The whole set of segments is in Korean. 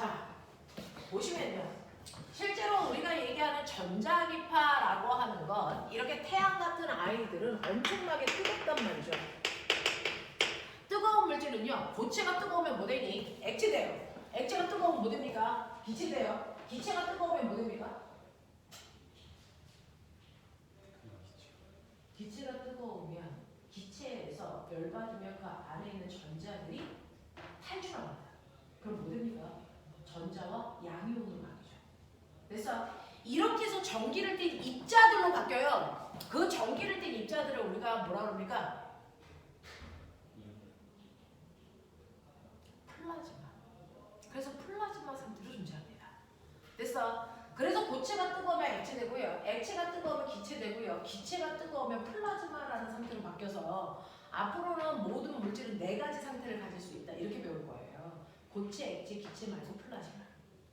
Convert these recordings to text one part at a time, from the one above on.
자, 보시면요. 실제로 우리가 얘기하는 전자기파라고 하는 건 이렇게 태양 같은 아이들은 엄청나게 뜨겁단 말이죠. 뜨거운 물질은요. 고체가 뜨거우면 뭐 되니? 액체 돼요. 액체가 뜨거우면 뭐 됩니까? 기체 돼요. 기체가 뜨거우면 뭐 됩니까? 기체가 뜨거우면 기체에서 열받으면 그 안에 있는 전자들이 탈출합니다. 그럼 뭐 됩니까? 전자와 양이온으로 바뀌죠. 그래서 이렇게 해서 전기를 띤 입자들로 바뀌어요. 그 전기를 띤 입자들을 우리가 뭐라 그럽니까? 플라즈마. 그래서 플라즈마 상태로 존재합니다. 그래서 고체가 뜨거우면 액체 되고요. 액체가 뜨거우면 기체 되고요. 기체가 뜨거우면 플라즈마라는 상태로 바뀌어서 앞으로는 모든 물질은 4가지 상태를 가질 수 있다. 이렇게 배울 거예요. 고체, 액체, 기체 말고 플라즈마.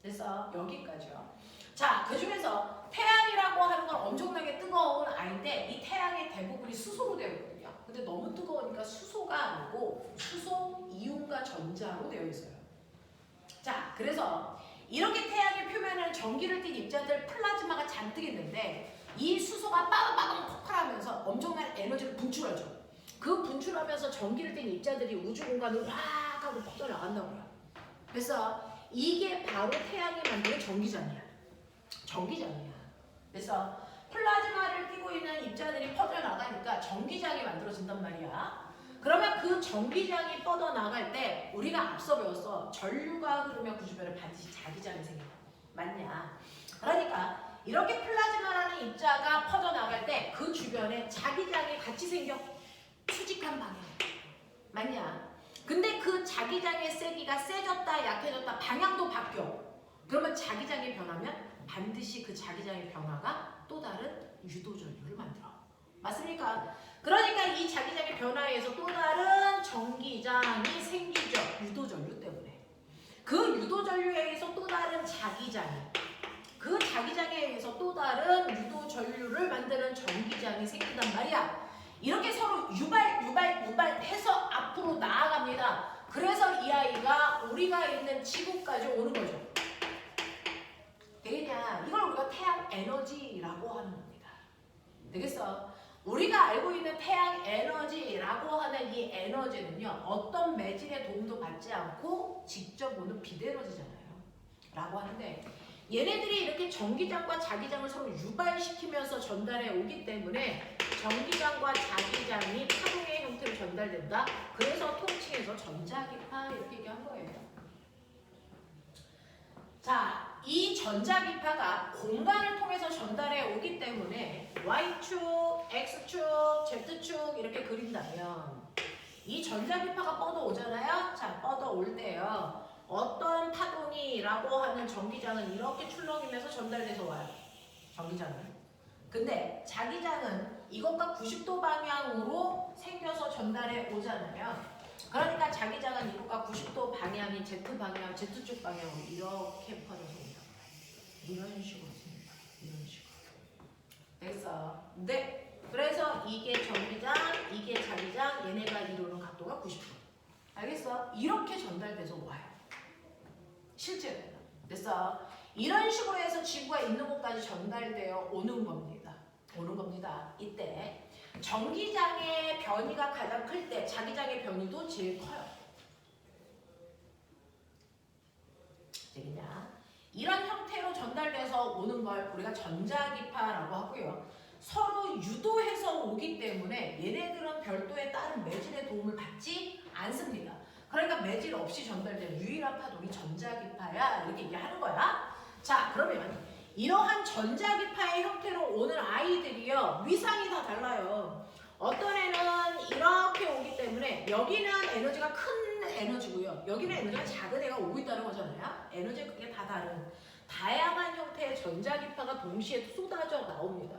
그래서 여기까지요. 자, 그 중에서 태양이라고 하는 건 엄청나게 뜨거운 아이인데 이 태양의 대부분이 수소로 되어 있거든요. 근데 너무 뜨거우니까 수소가 아니고 수소, 이온과 전자로 되어 있어요. 자, 그래서 이렇게 태양의 표면에 전기를 띤 입자들 플라즈마가 잔뜩 있는데 이 수소가 빠방빠방 폭발하면서 엄청난 에너지를 분출하죠. 그 분출하면서 전기를 띤 입자들이 우주 공간으로 막 하고 퍼져나간다고요. 그래서 이게 바로 태양이 만드는 전기장이야. 전기장이야. 그래서 플라즈마를 띠고 있는 입자들이 퍼져나가니까 전기장이 만들어진단 말이야. 그러면 그 전기장이 뻗어나갈 때 우리가 앞서 배웠어. 전류가 흐르면 그 주변에 반드시 자기장이 생겨. 맞냐? 그러니까 이렇게 플라즈마라는 입자가 퍼져나갈 때 그 주변에 자기장이 같이 생겨. 수직한 방향. 맞냐? 근데 그 자기장의 세기가 세졌다 약해졌다 방향도 바뀌어. 그러면 자기장이 변하면 반드시 그 자기장의 변화가 또 다른 유도전류를 만들어. 맞습니까? 그러니까 이 자기장의 변화에 의해서 또 다른 전기장이 생기죠. 유도전류 때문에. 그 유도전류에 의해서 또 다른 자기장이, 그 자기장에 의해서 또 다른 유도전류를 만드는 전기장이 생긴단 말이야. 이렇게 서로 유발해서 앞으로 나아갑니다. 그래서 이 아이가 우리가 있는 지구까지 오는 거죠. 되겠냐? 이걸 우리가 태양 에너지라고 하는 겁니다. 되겠어? 우리가 알고 있는 태양 에너지라고 하는 이 에너지는요. 어떤 매질의 도움도 받지 않고 직접 오는 비대에너지잖아요. 라고 하는데 얘네들이 이렇게 전기장과 자기장을 서로 유발시키면서 전달해 오기 때문에 전기장과 자기장이 파동의 형태로 전달된다. 그래서 통칭해서 전자기파 이렇게 얘기한 거예요. 자, 이 전자기파가 공간을 통해서 전달해 오기 때문에 Y축, X축, Z축 이렇게 그린다면 이 전자기파가 뻗어오잖아요. 자, 뻗어올 때요. 어떤 파동이라고 하는 전기장은 이렇게 출렁이면서 전달돼서 와요. 전기장은. 근데 자기장은 이것과 90도 방향으로 생겨서 전달해 오잖아요. 그러니까 자기장은 이것과 90도 방향이 Z방향, Z축 방향으로 이렇게 퍼져서 온다. 이런 식으로 씁니다. 이런 식으로. 됐어? 네. 그래서 이게 전기장, 이게 자기장, 얘네가 이루는 각도가 90도. 알겠어? 이렇게 전달돼서 와요. 실제로는. 됐어? 이런 식으로 해서 지구가 있는 곳까지 전달되어 오는 겁니다. 이때 전기장의 변이가 가장 클 때 자기장의 변이도 제일 커요. 되겠냐? 이런 형태로 전달돼서 오는 걸 우리가 전자기파라고 하고요. 서로 유도해서 오기 때문에 얘네들은 별도의 다른 매질의 도움을 받지 않습니다. 그러니까 매질 없이 전달된 유일한 파동이 전자기파야 이렇게 얘기하는 거야. 자, 그러면 이러한 전자기파의 형태로 오는 아이들이요. 위상이 다 달라요. 어떤 애는 이렇게 오기 때문에 여기는 에너지가 큰 에너지고요. 여기는 에너지가 작은 애가 오고 있다는 거잖아요. 에너지가 그게 다 다른 다양한 형태의 전자기파가 동시에 쏟아져 나옵니다.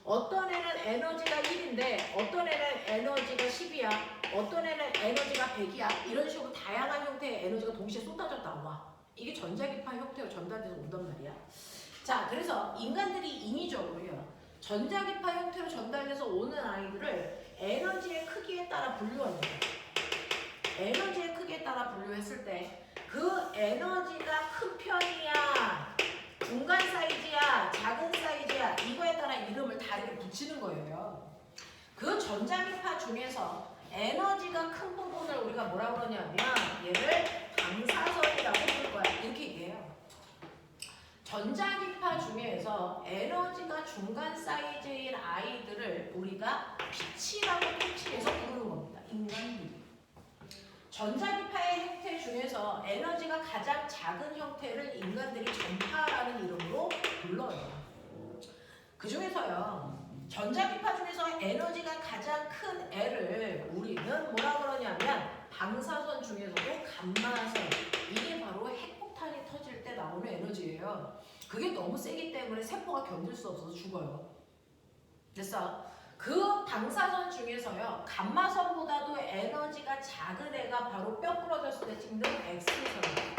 어떤 애는 에너지가 1인데 어떤 애는 에너지가 10이야. 어떤 애는 에너지가 100이야. 이런 식으로 다양한 형태의 에너지가 동시에 쏟아져 나와. 이게 전자기파 형태로 전달돼서 온단 말이야. 자, 그래서 인간들이 인위적으로요. 전자기파 형태로 전달돼서 오는 아이들을 에너지의 크기에 따라 분류합니다. 에너지의 크기에 따라 분류했을 때 그 에너지가 큰 그 전자기파 중에서 에너지가 큰 부분을 우리가 뭐라고 그러냐면 얘를 방사선이라고 부를 거야. 이렇게 얘기해요. 전자기파 중에서 에너지가 중간 사이즈인 아이들을 우리가 빛이라고 통칭해서 부르는 겁니다. 인간들이. 전자기파의 형태 중에서 에너지가 가장 작은 형태를 인간들이 전파라는 이름으로 불러요. 그 중에서요. 전자기파 중에서 에너지가 가장 큰 애를 우리는 뭐라 그러냐면 방사선 중에서도 감마선. 이게 바로 핵폭탄이 터질 때 나오는 에너지예요. 그게 너무 세기 때문에 세포가 견딜 수 없어서 죽어요. 됐어? 그 방사선 중에서요. 감마선보다도 에너지가 작은 애가 바로 뼈 부러졌을 때 찍는 엑스선이에요.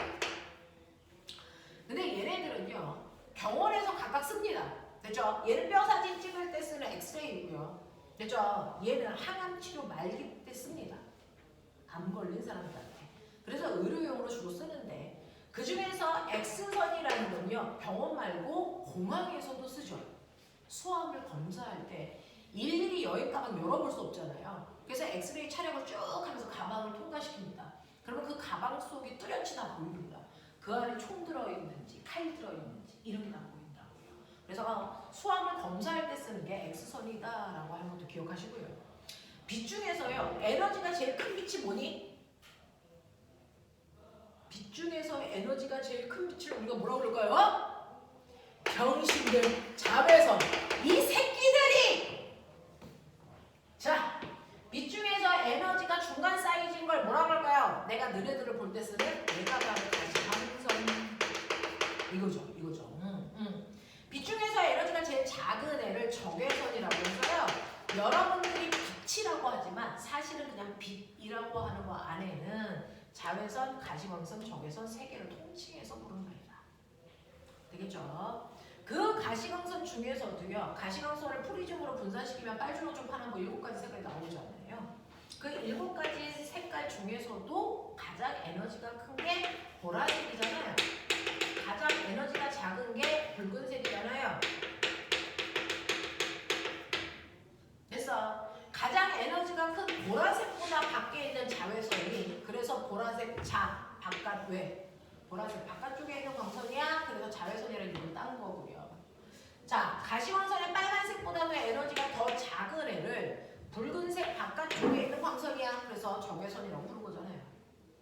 근데 얘네들은요. 병원에서 각각 씁니다. 됐죠? 얘는 뼈 사진 찍을 때 쓰는 엑스레이고요. 됐죠? 얘는 항암 치료 말기 때 씁니다. 암 걸린 사람들한테. 그래서 의료용으로 주로 쓰는데 그 중에서 X선이라는 건요. 병원 말고 공항에서도 쓰죠. 수암을 검사할 때 일일이 여행 가방 열어볼 수 없잖아요. 그래서 엑스레이 촬영을 쭉 하면서 가방을 통과시킵니다. 그러면 그 가방 속이 뚜렷이 다 보입니다. 그 안에 총 들어있는지 칼 들어있는지 이런 게 다 보인다고요. 그래서 수암을 검사할 때 쓰는 게 X선이다라고 하는 것도 기억하시고요. 빛 중에서요. 에너지가 제일 큰 빛이 뭐니? 빛 중에서 에너지가 제일 큰 빛을 우리가 뭐라고 그럴까요? 병신들, 자외선. 이 새끼들이! 자, 빛 중에서 에너지가 중간 사이즈인 걸 뭐라고 할까요? 내가 너네들을 볼 때 쓰는 내가 바로 가시방선. 이거죠. 빛 중에서 에너지가 제일 작은 애를 적외선이라고 해서요. 여러분들이 빛이라고 하지만 사실은 그냥 빛이라고 하는 거 안에는 자외선, 가시광선, 적외선 세 개를 통칭해서 부르는 말이다. 되겠죠? 그 가시광선 중에서도요. 가시광선을 프리즘으로 분산시키면 빨주노초파는 뭐 7가지 색깔이 나오잖아요. 그 7가지 색깔 중에서도 가장 에너지가 큰 게 보라색이잖아요. 가장 에너지가 작은 게 붉은색이잖아요. 됐어. 가장 에너지가 큰 보라색보다 밖에 있는 자외선이 그래서 보라색 자 바깥 왜? 보라색 바깥쪽에 있는 광선이야. 그래서 자외선이라는 이름을 딴 거고요. 자, 가시광선의 빨간색보다도 에너지가 더 작은 애를 붉은색 바깥쪽에 있는 광선이야. 그래서 적외선이라고 부른 거잖아요.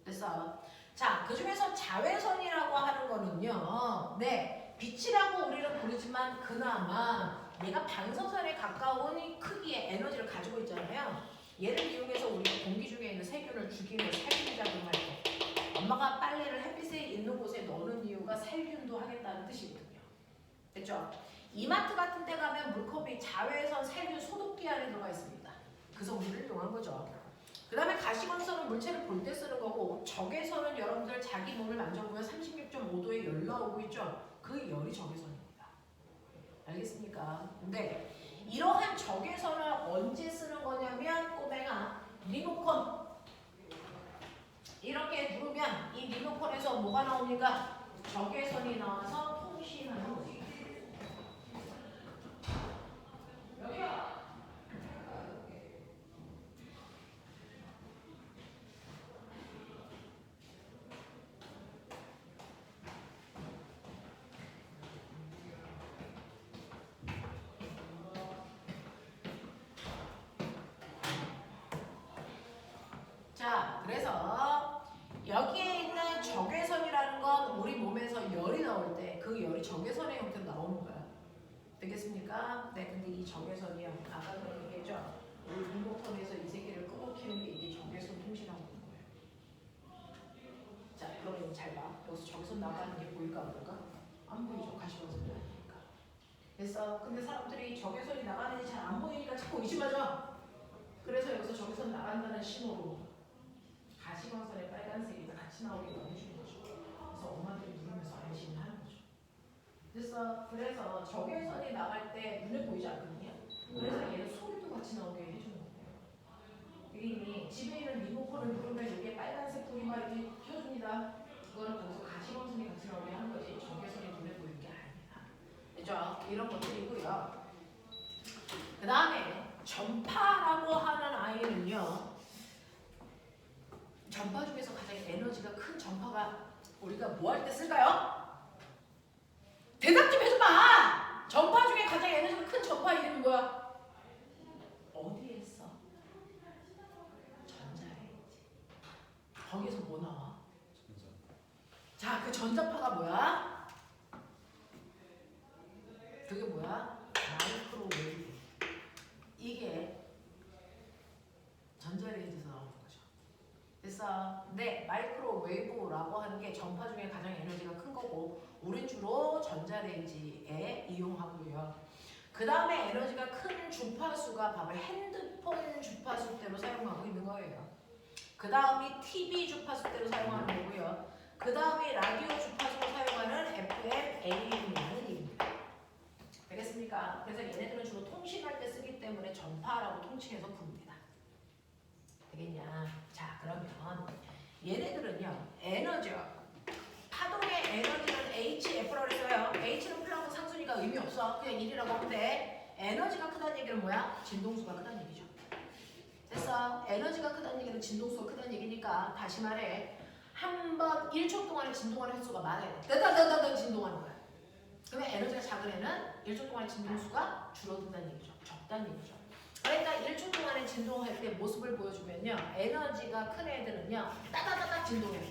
됐어. 자, 그 중에서 자외선이라고 하는 거는요. 네, 빛이라고 우리는 부르지만 그나마 얘가 방사선에 가까운 크기의 에너지를 가지고 있잖아요. 얘를 이용해서 우리가 공기 중에 있는 세균을 죽이는 살균 작용할 때 엄마가 빨래를 햇빛에 있는 곳에 넣는 이유가 살균도 하겠다는 뜻이거든요. 됐죠? 이마트 같은 데 가면 물컵이 자외선 살균 소독기 안에 들어가 있습니다. 그 성질을 이용한 거죠. 그 다음에 가시광선은 물체를 볼 때 쓰는 거고 적외선은 여러분들 자기 몸을 만져보면 36.5도의 열 나오고 있죠. 그 열이 적외선입니다. 알겠습니까? 근데 이러한 적외선을 언제 쓰는 거냐면 꼬맹아 리모컨 이렇게 누르면 이 리모컨에서 뭐가 나옵니까? 적외선이 나와서 통신하는 거예요. 여기요. 자, 그래서 여기에 있는 적외선이라는 건 우리 몸에서 열이 나올 때 그 열이 적외선의 형태로 나오는 거야. 되겠습니까? 네, 근데 이 적외선이요. 아까도 얘기했죠. 우리 리모컨에서 이 새끼를 끄고 키는 게 이게 적외선 통신하고 있는 거예요. 자, 그러면 잘 봐. 여기서 적외선 나가는 게 보일까 모를까? 안 보이죠. 가시광선이 아니니까. 됐어. 근데 사람들이 적외선이 나가는지 잘 안 보이니까 자꾸 의심하죠. 그래서 여기서 적외선 나간다는 신호로 가시광선의 빨간색이 같이 나오게 해주는 거죠. 그래서 엄마들이 누르면서 안심을 하는 거죠. 그래서 적외선이 나갈 때 눈에 보이지 않거든요. 그래서 얘는 소리도 같이 나오게 해주는 거예요. 이미 집에 있는 리모컨을 누르면 이게 빨간색 불이 막 이렇게 켜줍니다. 그거는 거기서 가시광선이 같이 나오게 하는 거지 적외선이 눈에 보이는 게 아닙니다. 그죠? 이런 것들이고요. 그 다음에 전파라고 하는 아이는요. 전파 중에서 가장 에너지가 큰 전파가 우리가 뭐 할 때 쓸까요? 대답 좀 해줘봐. 전파 중에 가장 에너지가 큰 전파 이름이 뭐야? 어디에 써? 전자레인지. 거기서 뭐 나와? 자, 그 전자파가 뭐야? 그게 뭐야? 마이크로웨이브. 이게 전자레인지에서 나오는 거죠. 그래서 네, 마이크로웨이브라고 하는 게 전파 중에 가장 에너지가 큰 거고 우린 주로 전자레인지에 이용하고요. 그 다음에 에너지가 큰 주파수가 바로 핸드폰 주파수대로 사용하고 있는 거예요. 그 다음이 TV 주파수대로 사용하는 거고요. 그 다음이 라디오 주파수로 사용하는 FM, AM이라는 얘기입니다. 되겠습니까? 그래서 얘네들은 주로 통신할 때 쓰기 때문에 전파라고 통칭해서 부릅니다. 되겠냐? 자, 그러면 얘네들은요, 에너지요. 파동의 에너지는 HF라고 써요. H는 플랑크 상수니까 의미 없어. 그냥 1이라고 하면 돼. 에너지가 크다는 얘기는 뭐야? 진동수가 크다는 얘기죠. 됐어? 에너지가 크다는 얘기는 진동수가 크다는 얘기니까 다시 말해. 한 번 1초 동안에 진동하는 횟수가 많아야 돼. 따다다다다 진동하는 거야. 그러면 에너지가 작은 애는 1초 동안의 진동수가 줄어든다는 얘기죠. 적다는 얘기죠. 그러니까 1초 동안에 진동할 때 모습을 보여주면요. 에너지가 큰 애들은요. 따다다다 진동해요.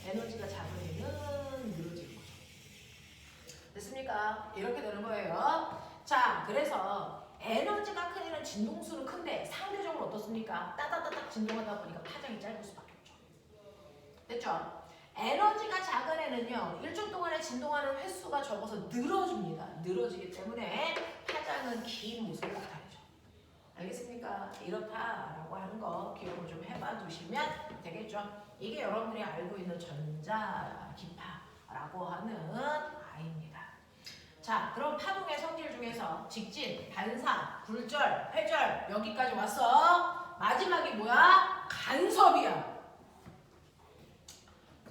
에너지가 작은 애는 늘어지는 거죠. 됐습니까? 이렇게 되는 거예요. 자, 그래서 에너지가 큰 애는 진동수는 큰데 상대적으로 어떻습니까? 따다다닥 진동하다 보니까 파장이 짧을 수밖에 없죠. 됐죠? 에너지가 작은 애는요. 1초 동안에 진동하는 횟수가 적어서 늘어집니다. 늘어지기 때문에 파장은 긴 모습을 나타내죠. 알겠습니까? 이렇다라고 하는 거 기억을 좀 해봐 두시면 되겠죠? 이게 여러분들이 알고 있는 전자기파라고 하는 아이입니다. 자, 그럼 파동의 성질 중에서 직진, 반사, 굴절, 회절 여기까지 왔어. 마지막이 뭐야? 간섭이야.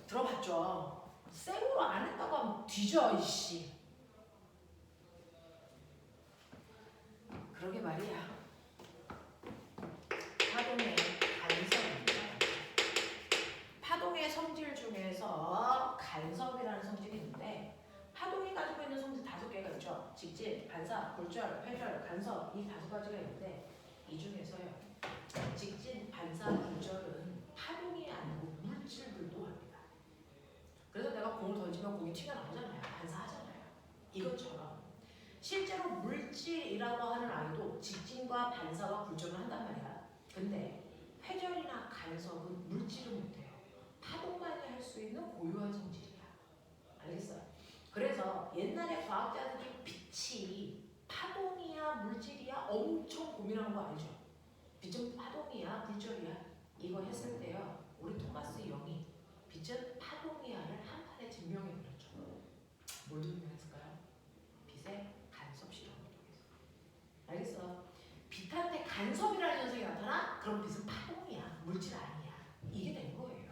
들어봤죠? 쌩으로 안 했다고 하면 뒤져 이씨. 그러게 말이야. 파동의 간섭입니다. 파동의 성질 중에서 간섭이라는 성질이 있는데 파동이 가지고 있는 성질 5개가 있죠. 직진, 반사, 굴절, 회절, 간섭 이 5가지가 있는데 이 중에서요. 직진, 반사, 굴절은 파동이 아니고 물질들도 합니다. 그래서 내가 공을 던지면 공이 튀어나오잖아요. 반사하잖아요. 이것처럼 실제로 물질이라고 하는 아이도 직진과 반사와 굴절을 한단 말이야. 근데 회절이나 간섭은 물질은 못해요. 파동만이 할 수 있는 고유한 성질이야. 알겠어요? 그래서 옛날에 과학자들이 빛이 파동이야 물질이야 엄청 고민한 거 알죠? 빛은 파동이야 굴절이야 이거 했을 때요. 우리 토마스 영이 빛은 파동이야를 한 판에 증명해 버렸죠. 뭘 증명했을까요? 빛의 간섭 실험을 통해서. 알겠어? 빛한테 간섭이라는 현상이 나타나? 그럼 빛은 파동이야 물질 아니야. 이게 된 거예요.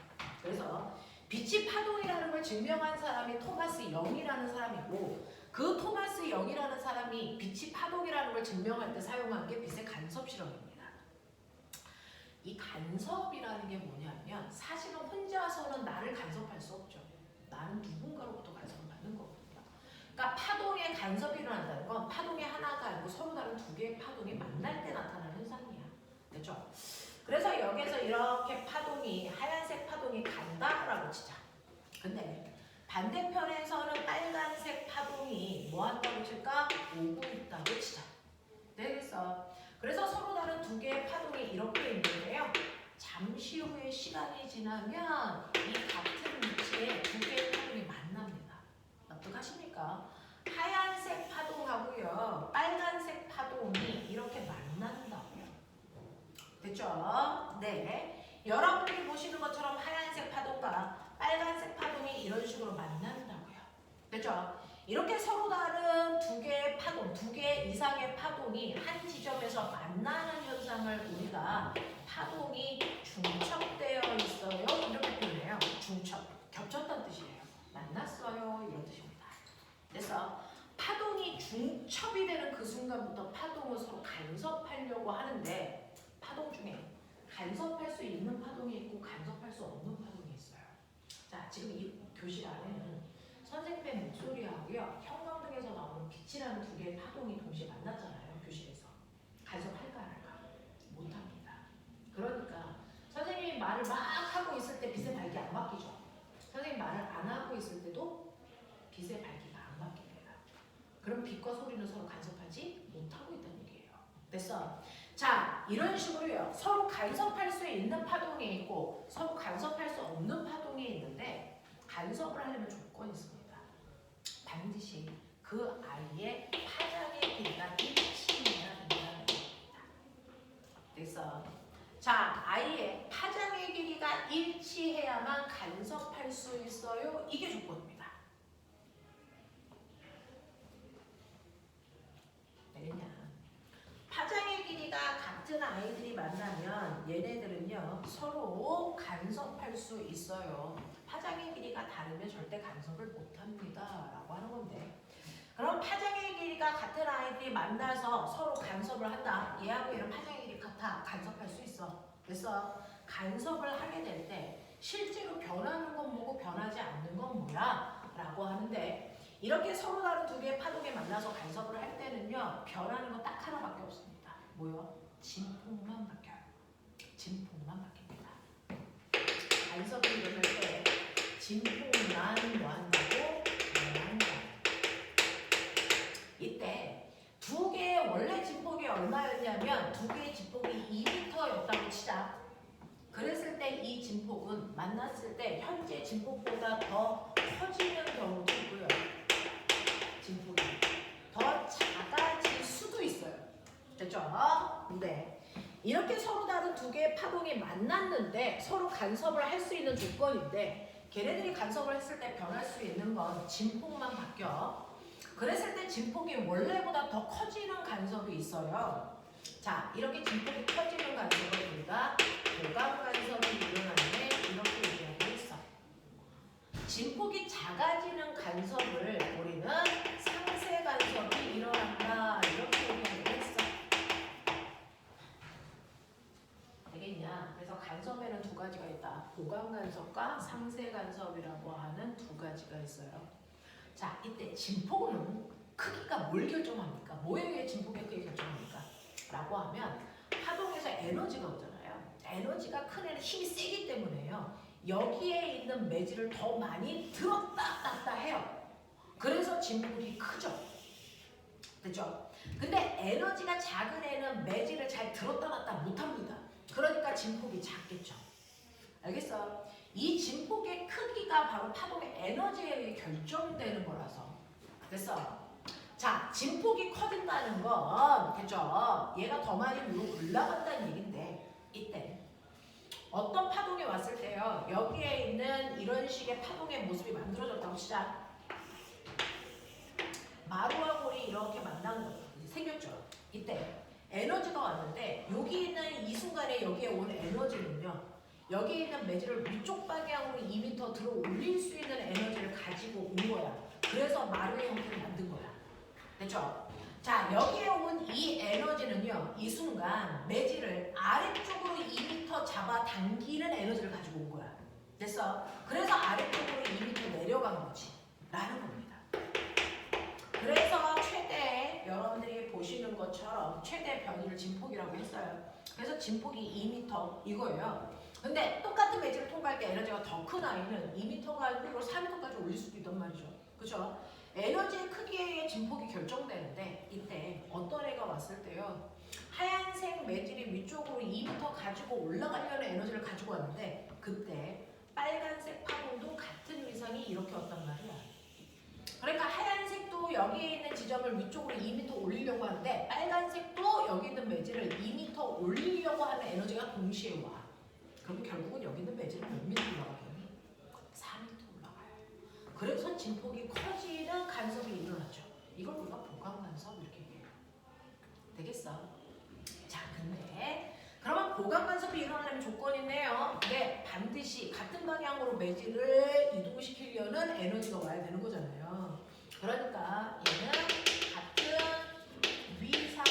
그래서 빛이 파동이라는 걸 증명한 사람이 토마스 영이라는 사람이고 그 토마스 영이라는 사람이 빛이 파동이라는 걸 증명할 때 사용한 게 빛의 간섭 실험입니다. 이 간섭이라는 게 뭐냐면 사실은 혼자서는 나를 간섭할 수 없죠. 나는 누군가로부터 간섭을 받는 거거든요. 그러니까 파동의 간섭이 일어난다는 건 파동의 하나가 아니고 서로 다른 2개의 파동이 만날 때 나타나는 현상이야. 그렇죠? 그래서 여기서 이렇게 파동이 하얀색 파동이 간다라고 치자. 근데 반대편에서는 빨간색 파동이 뭐 한다고 칠까? 오고 있다고 치자. 되겠어? 그래서 서로 다른 2개의 파동이 이렇게 있는데요. 잠시 후에 시간이 지나면 이 같은 위치에 2개의 파동이 만납니다. 납득하십니까? 하얀색 파동하고요. 빨간색 파동이 이렇게 만난다고요. 됐죠? 네. 여러분들이 보시는 것처럼 하얀색 파동과 빨간색 파동이 이런 식으로 만난다고요. 됐죠? 이렇게 서로 다른 2개의 파동, 2개 이상의 파동이 한 지점에서 만나는 현상을 우리가 파동이 중첩되어 있어요. 이렇게 표현해요. 중첩, 겹쳤다는 뜻이에요. 만났어요. 이런 뜻입니다. 그래서 파동이 중첩이 되는 그 순간부터 파동은 파동은 서로 간섭하려고 하는데 파동 중에 간섭할 수 있는 파동이 있고 간섭할 수 없는 파동이 있어요. 자, 지금 이 교실 안에는 선생님의 목소리하고요, 형광등에서 나오는 빛이라는 두 개의 파동이 동시에 만났잖아요. 교실에서. 간섭할까 안 할까? 못합니다. 그러니까 선생님이 말을 막 하고 있을 때 빛의 밝기 안 바뀌죠. 선생님 말을 안 하고 있을 때도 빛의 밝기가 안 바뀝니다. 그럼 빛과 소리는 서로 간섭하지 못하고 있다는 얘기예요. 됐어? 자, 이런 식으로요. 서로 간섭할 수 있는 파동이 있고 서로 간섭할 수 없는 파동이 있는데 간섭을 하려면 조건이 있습니다. 반드시 그 아이의 파장의 길이가 일치해야 된다는 얘기입니다. 됐어? 자, 아이의 파장의 길이가 일치해야만 간섭할 수 있어요. 이게 조건입니다. 되겠냐? 파장의 길이가 같은 아이들이 만나면 얘네들은요 서로 간섭할 수 있어요. 파장의 길이가 다르면 절대 간섭을 못합니다 라고 하는 건데, 그럼 파장의 길이가 같은 아이들이 만나서 서로 간섭을 한다. 얘하고 얘는 파장의 길이 같아. 간섭할 수 있어. 그래서 간섭을 하게 될 때 실제로 변하는 건 뭐고 변하지 않는 건 뭐야? 라고 하는데, 이렇게 서로 다른 두 개의 파동에 만나서 간섭을 할 때는요 변하는 건 딱 하나밖에 없습니다. 뭐요? 진폭만 바뀌어요. 진폭만 바뀝니다. 간섭이 일어날 때 진폭만 뭐한다고? 변한다. 이때 두 개의 원래 진폭이 얼마였냐면 두 개의 진폭이 2m였다고 치자. 그랬을 때 이 진폭은 만났을 때 현재 진폭보다 더 커지는 경우도 있고요. 진폭이 더 작아질 수도 있어요. 됐죠? 네. 이렇게 서로 다른 두 개의 파동이 만났는데 서로 간섭을 할 수 있는 조건인데, 걔네들이 간섭을 했을 때 변할 수 있는 건 진폭만 바뀌어. 그랬을 때 진폭이 원래보다 더 커지는 간섭이 있어요. 자, 이렇게 진폭이 커지는 간섭을 우리가 보강 간섭이 일어나는데 이렇게 얘기하고 있어. 진폭이 작아지는 간섭을 우리는 상세 간섭이 일어난다 이렇게 얘기하고 있어. 되겠냐? 그래서 간섭에는 두 가지가 있다. 보강 간섭과 상세 간섭이라고 하는 두 가지가 있어요. 자, 이때 진폭은 크기가 뭘 결정합니까? 뭐에 의해 진폭의 크기 결정합니까? 라고 하면 파동에서 에너지가 오잖아요. 에너지가 큰 애는 힘이 세기 때문에요. 여기에 있는 매질을 더 많이 들었다 놨다 해요. 그래서 진폭이 크죠. 됐죠? 근데 에너지가 작은 애는 매질을 잘 들었다 놨다 못합니다. 그러니까 진폭이 작겠죠. 알겠어? 이 진폭의 크기가 바로 파동의 에너지에 의해 결정되는 거라서. 됐어? 자, 진폭이 커진다는 건, 됐죠? 얘가 더 많이 위로 올라간다는 얘긴데, 이때 어떤 파동이 왔을 때요, 여기에 있는 이런 식의 파동의 모습이 만들어졌다고 치자. 마루와 골이 이렇게 만난 거예요. 생겼죠? 이때 에너지가 왔는데 여기 있는 이 순간에 여기에 온 에너지는요, 여기에 있는 매질을 위쪽 방향으로 2m 들어 올릴 수 있는 에너지를 가지고 온 거야. 그래서 마루의 형태를 만든 거야. 됐죠? 자, 여기에 온 이 에너지는요, 이 순간 매질을 아래쪽으로 2m 잡아 당기는 에너지를 가지고 온 거야. 됐어? 그래서 아래쪽으로 2m 내려간 거지. 라는 겁니다. 그래서 최대, 여러분들이 보시는 것처럼 최대 변이를 진폭이라고 했어요. 그래서 진폭이 2m 이거예요. 근데 똑같은 매질을 통과할 때 에너지가 더 큰 아이는 2m가 아니고 4m까지 올릴 수도 있단 말이죠. 그렇죠? 에너지의 크기에 의해 진폭이 결정되는데, 이때 어떤 애가 왔을 때요, 하얀색 매질이 위쪽으로 2m 가지고 올라가려는 에너지를 가지고 왔는데, 그때 빨간색 파동도 같은 위상이 이렇게 왔단 말이야. 그러니까 하얀색도 여기에 있는 지점을 위쪽으로 2m 올리려고 하는데, 빨간색도 여기 있는 매질을 2m 올리려고 하는 에너지가 동시에 와. 그럼 결국은 여기 있는 매질은 몇 m 올라가요? 4m 올라가요. 그래서 진폭이 커지는 간섭이 일어나죠. 이걸 우리가 보강 간섭 이렇게 얘기해요. 되겠어? 자, 근데 그러면 보강 간섭이 일어나려면 조건이 있네요. 근데 반드시 같은 방향으로 매질을 이동시키려는 에너지가 와야 되는 거잖아요. 그러니까 얘는 같은 위상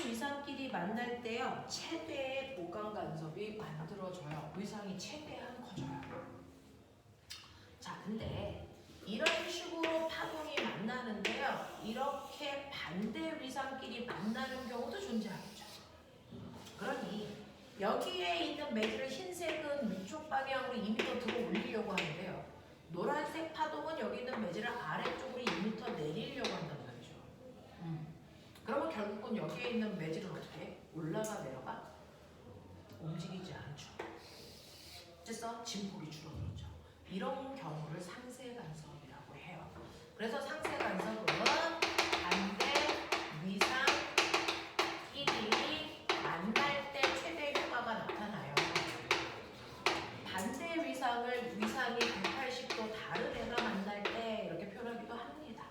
위상끼리 만날 때요 최대의 보강 간섭이 만들어져요. 위상이 최대한 커져요. 자, 근데 이런 식으로 파동이 만나는데요, 이렇게 반대 위상끼리 만나는 경우도 존재하겠죠. 그러니 여기에 있는 매질을 흰색은 위쪽 방향으로 2m 들어 올리려고 하는데요, 노란색 파동은 여기 있는 매질을 아래쪽으로 2m 내리려고 한단 말이죠. 그러면 결국은 여기에 있는 매질은 어떻게 올라가 내려가? 움직이지 않죠. 그래서 진폭이 줄어들었죠. 이런 경우를 상세 간섭이라고 해요. 그래서 상세 간섭은 반대 위상끼리 만날 때 최대 효과가 나타나요. 반대 위상이 180도 다른 애가 만날 때 이렇게 표현하기도 합니다.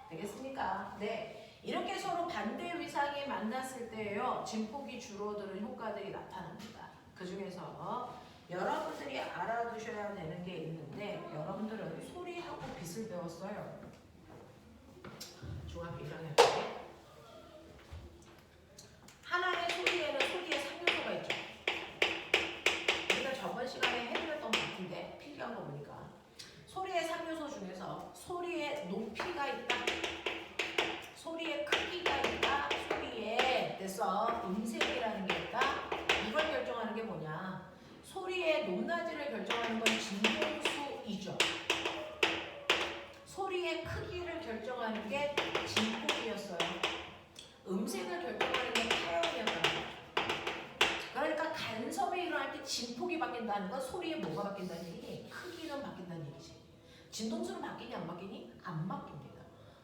되겠습니까? 네. 이렇게 서로 반대 위상이 만났을 때요, 진폭이 줄어드는 효과들이 나타납니다. 그 중에서 여러분들이 알아두셔야 되는 게 있는데, 여러분들은 소리하고 빛을 배웠어요. 중학교 1학년 때. 하나의 소리에는 소리의 3요소가 있죠. 우리가 저번 시간에 해드렸던 것 같은데 필기한 거 보니까 소리의 3요소 중에서 소리의 높이가 있다, 소리의 크기가 있다, 소리의 음색이라는 게 있다. 이걸 결정하는 게 뭐냐? 소리의 높낮이를 결정하는 건 진동수이죠. 소리의 크기를 결정하는 게 진폭이었어요. 음색을 결정하는 게 타연이었어요. 그러니까 간섭이 일어날 때 진폭이 바뀐다는 건 소리에 뭐가 바뀐다는 얘기? 크기는 바뀐다는 얘기지. 진동수는 바뀌니 안 바뀌니? 안 바뀝니다.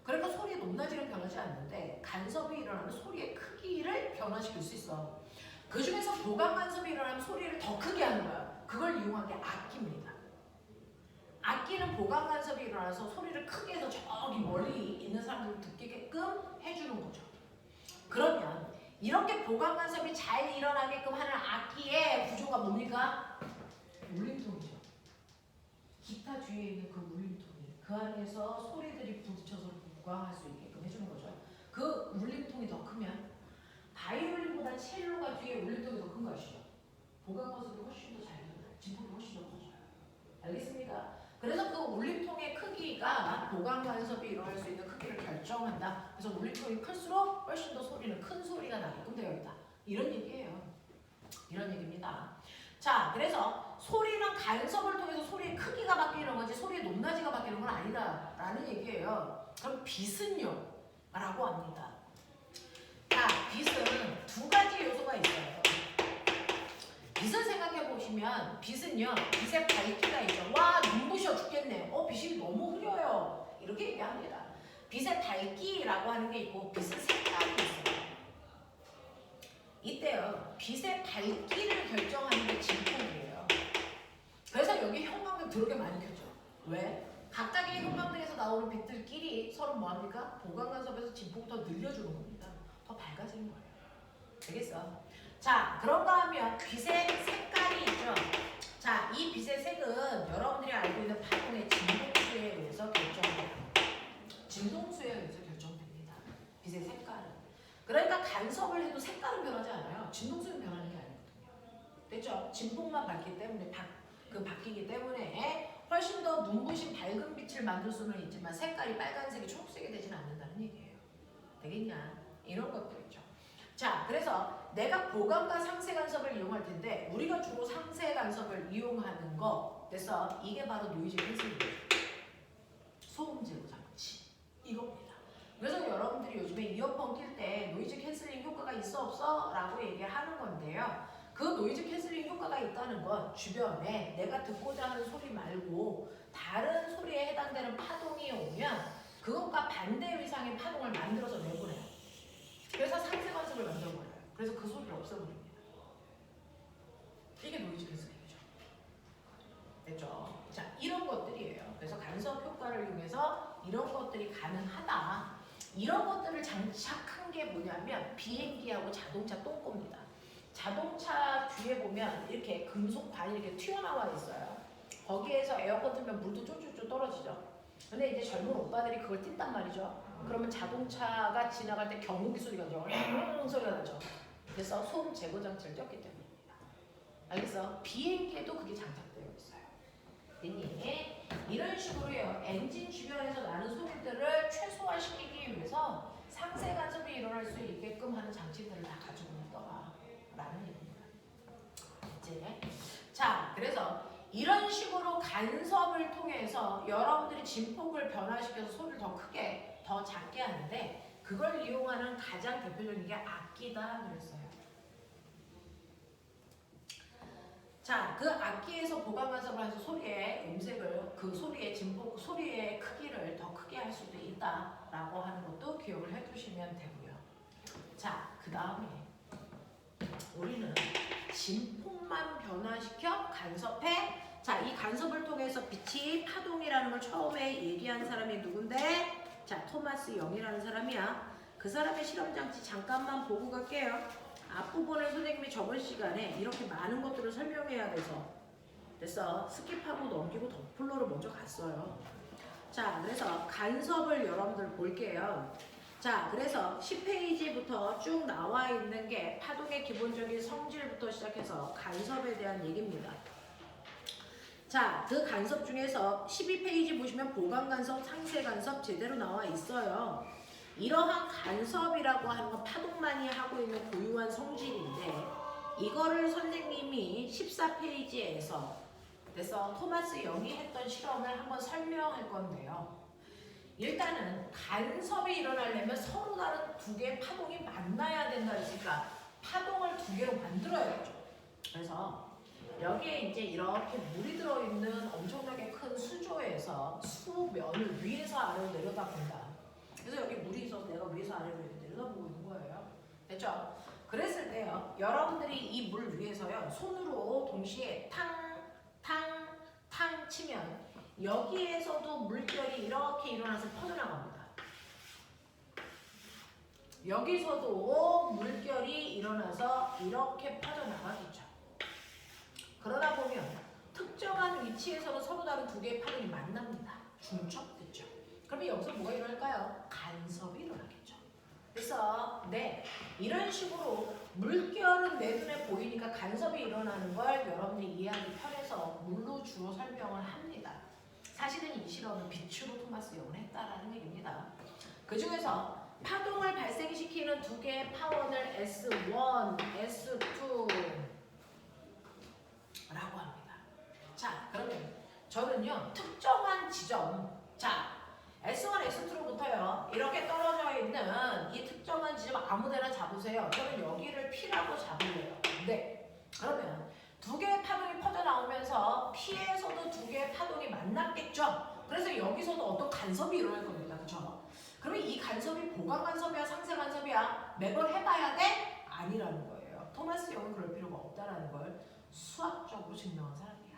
그러니까 소리의 높낮이는 변하지 않는데 간섭이 일어나는 소리의 크기를 변화시킬 수 있어. 그 중에서 보강 간섭이 일어나면 소리를 더 크게 하는 거야. 그걸 이용한 게 악기입니다. 악기는 보강 간섭이 일어나서 소리를 크게 해서 저기 멀리 있는 사람들 듣게끔 해주는 거죠. 그러면 이렇게 보강 간섭이 잘 일어나게끔 하는 악기의 구조가 뭡니까? 울림통이죠. 기타 뒤에 있는 그 울림통이 그 안에서 소리들이 부딪혀서 보강할 수 있게끔 해주는 거죠. 그 울림통이 더 크면 바이올린보다 첼로가 뒤에 울림통이 더 큰 거 아시죠? 보강 간섭이 훨씬 더 잘 일어나요. 진폭이 훨씬 더 커져요. 알겠습니까? 그래서 그 울림통의 크기가 보강 간섭이 일어날 수 있는 크기를 결정한다. 그래서 울림통이 클수록 훨씬 더 소리는 큰 소리가 나게끔 되어 있다. 이런 얘기예요. 이런 얘기입니다. 자, 그래서 소리는 간섭을 통해서 소리의 크기가 바뀌는 거지 소리의 높낮이가 바뀌는 건 아니다라는 얘기예요. 그럼 빛은요? 라고 합니다. 자, 빛은 두 가지 요소가 있어요. 빛을 생각해 보시면 빛은요, 빛의 밝기가 있죠. 와, 눈부셔 죽겠네. 빛이 너무 흐려요. 이렇게 얘기합니다. 빛의 밝기라고 하는 게 있고 빛의 색깔이 있어요. 이때요, 빛의 밝기를 결정하는 게 진폭이에요. 그래서 여기 형광등 더럽게 많이 켜죠. 왜? 각각의 형광등에서 나오는 빛들끼리 서로 뭐합니까? 보강 간섭에서 진폭을 더 늘려주는 겁니다. 더 밝아지는 거예요. 되겠어? 자, 그런가 하면 빛의 색깔이 있죠. 자, 이 빛의 색은 여러분들이 알고 있는 파동의 진동수에 의해서 결정됩니다. 진동수에 의해서 결정됩니다. 빛의 색깔은. 그러니까 간섭을 해도 색깔은 변하지 않아요. 진동수는 변하는 게 아니거든요. 됐죠? 진폭만 밝기 때문에 바뀌기 때문에 훨씬 더 눈부신 밝은 빛을 만들 수는 있지만 색깔이 빨간색이 초록색이 되지는 않는다는 얘기예요. 되겠냐? 이런 것들이죠. 자, 그래서 내가 보강과 상세 간섭을 이용할 텐데 우리가 주로 상세 간섭을 이용하는 거 그래서 이게 바로 노이즈 캔슬링이에요. 소음 제거 장치 이겁니다. 그래서 여러분들이 요즘에 이어폰 낄 때 노이즈 캔슬링 효과가 있어 없어? 라고 얘기를 하는 건데요. 그 노이즈 캔슬링 효과가 있다는 건 주변에 내가 듣고자 하는 소리 말고 다른 소리에 해당되는 파동이 오면 그것과 반대 위상의 파동을 만들어서 내보내요. 그래서 상세 간섭을 만들어버려요. 그래서 그 소리를 없애버립니다. 이게 노이즈 캔슬링이죠. 됐죠? 자, 이런 것들이에요. 그래서 간섭 효과를 이용해서 이런 것들이 가능하다. 이런 것들을 장착한 게 뭐냐면 비행기하고 자동차 똥꼬입니다. 자동차 뒤에 보면 이렇게 금속 관이 이렇게 튀어나와 있어요. 거기에서 에어컨 틀면 물도 쫄쫄쫄 떨어지죠. 근데 이제 젊은 오빠들이 그걸 띈단 말이죠. 그러면 자동차가 지나갈 때 경운기 소리가 나죠. 소리가 나죠. 그래서 소음 제거 장치를 꼈기 때문입니다. 알겠어? 비행기에도 그게 장착되어 있어요. 됐니? 이런 식으로요. 엔진 주변에서 나는 소리들을 최소화시키기 위해서 상세 간섭이 일어날 수 있게끔 하는 장치들을 다 가지고 있더라라는 얘기입니다. 이제 자, 그래서 이런 식으로 간섭을 통해서 여러분들이 진폭을 변화시켜서 소리를 더 크게, 더 작게 하는데 그걸 이용하는 가장 대표적인 게 악기다 그랬어요. 자, 그 악기에서 보강 간섭을 해서 소리의 음색을, 그 소리의 진폭, 소리의 크기를 더 크게 할 수도 있다라고 하는 것도 기억을 해두시면 되고요. 자, 그 다음에 우리는 진폭만 변화시켜 간섭해. 자, 이 간섭을 통해서 빛이 파동이라는 걸 처음에 얘기한 사람이 누군데? 자, 토마스 영이라는 사람이야. 그 사람의 실험장치 잠깐만 보고 갈게요. 앞부분을 선생님이 저번 시간에 이렇게 많은 것들을 설명해야 돼서 됐어. 스킵하고 넘기고 덤플러로 먼저 갔어요. 자, 그래서 간섭을 여러분들 볼게요. 자, 그래서 10페이지부터 쭉 나와 있는 게 파동의 기본적인 성질부터 시작해서 간섭에 대한 얘기입니다. 자, 그 간섭 중에서 12페이지 보시면 보강 간섭, 상세 간섭 제대로 나와 있어요. 이러한 간섭이라고 하는 건 파동만이 하고 있는 고유한 성질인데 이거를 선생님이 14페이지에서 그래서 토마스 영이 했던 실험을 한번 설명할 건데요. 일단은 간섭이 일어나려면 서로 다른 두 개의 파동이 만나야 된다 했으니까 파동을 두 개로 만들어야죠. 그래서 여기에 이제 이렇게 물이 들어있는 엄청나게 큰 수조에서 수면을 위에서 아래로 내려다본다. 그래서 여기 물이 있어서 내가 위에서 아래로 내려다보고 있는 거예요. 됐죠? 그랬을 때요. 여러분들이 이 물 위에서요. 손으로 동시에 탕 치면 여기에서도 물결이 이렇게 일어나서 퍼져나갑니다. 여기서도 물결이 일어나서 이렇게 퍼져나가겠죠. 그러다 보면 특정한 위치에서는 서로 다른 두 개의 파동이 만납니다. 중첩됐죠. 그러면 여기서 뭐가 일어날까요? 간섭이 일어나겠죠. 그래서 네, 이런 식으로 물결은 내 눈에 보이니까 간섭이 일어나는 걸 여러분들이 이해하기 편해서 물로 주로 설명을 합니다. 사실은 이 실험은 빛으로 토마스 영을 했다라는 얘기입니다. 그 중에서 파동을 발생시키는 두 개의 파원을 S1, S2 라고 합니다. 자, 그러면 저는요 특정한 지점, 자 S1, S2로부터요 이렇게 떨어져 있는 이 특정한 지점 아무데나 잡으세요. 저는 여기를 P라고 잡을래요. 네, 그러면 두 개의 파동이 퍼져 나오면서 P에서도 두 개의 파동이 만났겠죠. 그래서 여기서도 어떤 간섭이 일어날 겁니다. 그렇죠? 그러면 이 간섭이 보강 간섭이야, 상세 간섭이야? 매번 해봐야 돼? 아니라는 거예요. 토마스 영은 그럴 필요가 없다라는 걸 수학적으로 증명한 사람이야.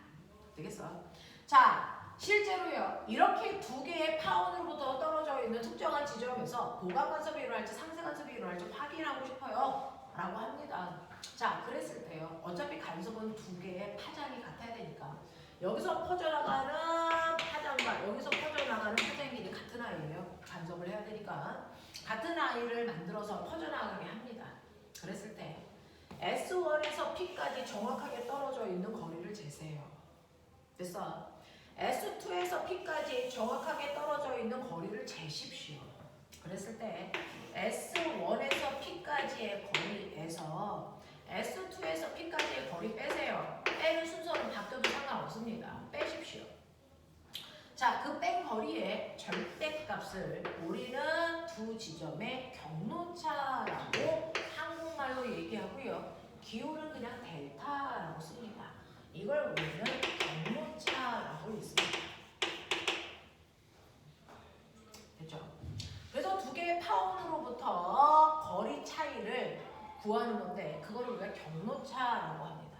되겠어? 자, 실제로요. 이렇게 두 개의 파원으로부터 떨어져 있는 특정한 지점에서 보강 간섭이 일어날지 상세 간섭이 일어날지 확인하고 싶어요. 라고 합니다. 자, 그랬을 때요. 어차피 간섭은 두 개의 파장이 같아야 되니까 여기서 퍼져나가는 파장과 여기서 퍼져나가는 파장의 길이 같은 아이예요. 간섭을 해야 되니까 같은 아이를 만들어서 퍼져나가게 합니다. 그랬을 때 S1에서 P까지 정확하게 떨어져 있는 거리를 재세요. 됐어? S2에서 P까지 정확하게 떨어져 있는 거리를 재십시오. 그랬을 때 S1에서 P까지의 거리에서 S2에서 P까지의 거리 빼세요. 빼는 순서는 바뀌어도 상관없습니다. 빼십시오. 자, 그 뺀 거리의 절대값을 우리는 두 지점의 경로차라고 한국말로 얘기하고요. 기호는 그냥 델타라고 씁니다. 이걸 우리는 경로차라고 읽습니다. 됐죠? 그래서 두 개의 파원으로부터 거리 차이를 구하는 건데 그거를 우리가 경로차라고 합니다.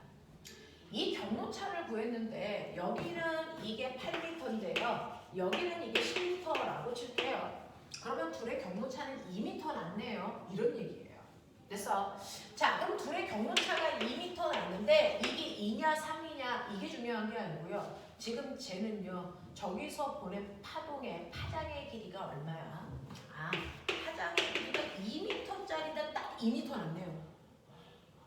이 경로차를 구했는데 여기는 이게 8m인데요. 여기는 이게 10m라고 칠게요. 그러면 둘의 경로차는 2m 났네요. 이런 얘기예요. 됐어? 자, 그럼 둘의 경로차가 2m 났는데 이게 2냐 3이냐 이게 중요한 게 아니고요. 지금 쟤는요. 저기서 보낸 파동의 파장의 길이가 얼마야? 파장의 길이가 2m짜리인데 딱 2m 났네요.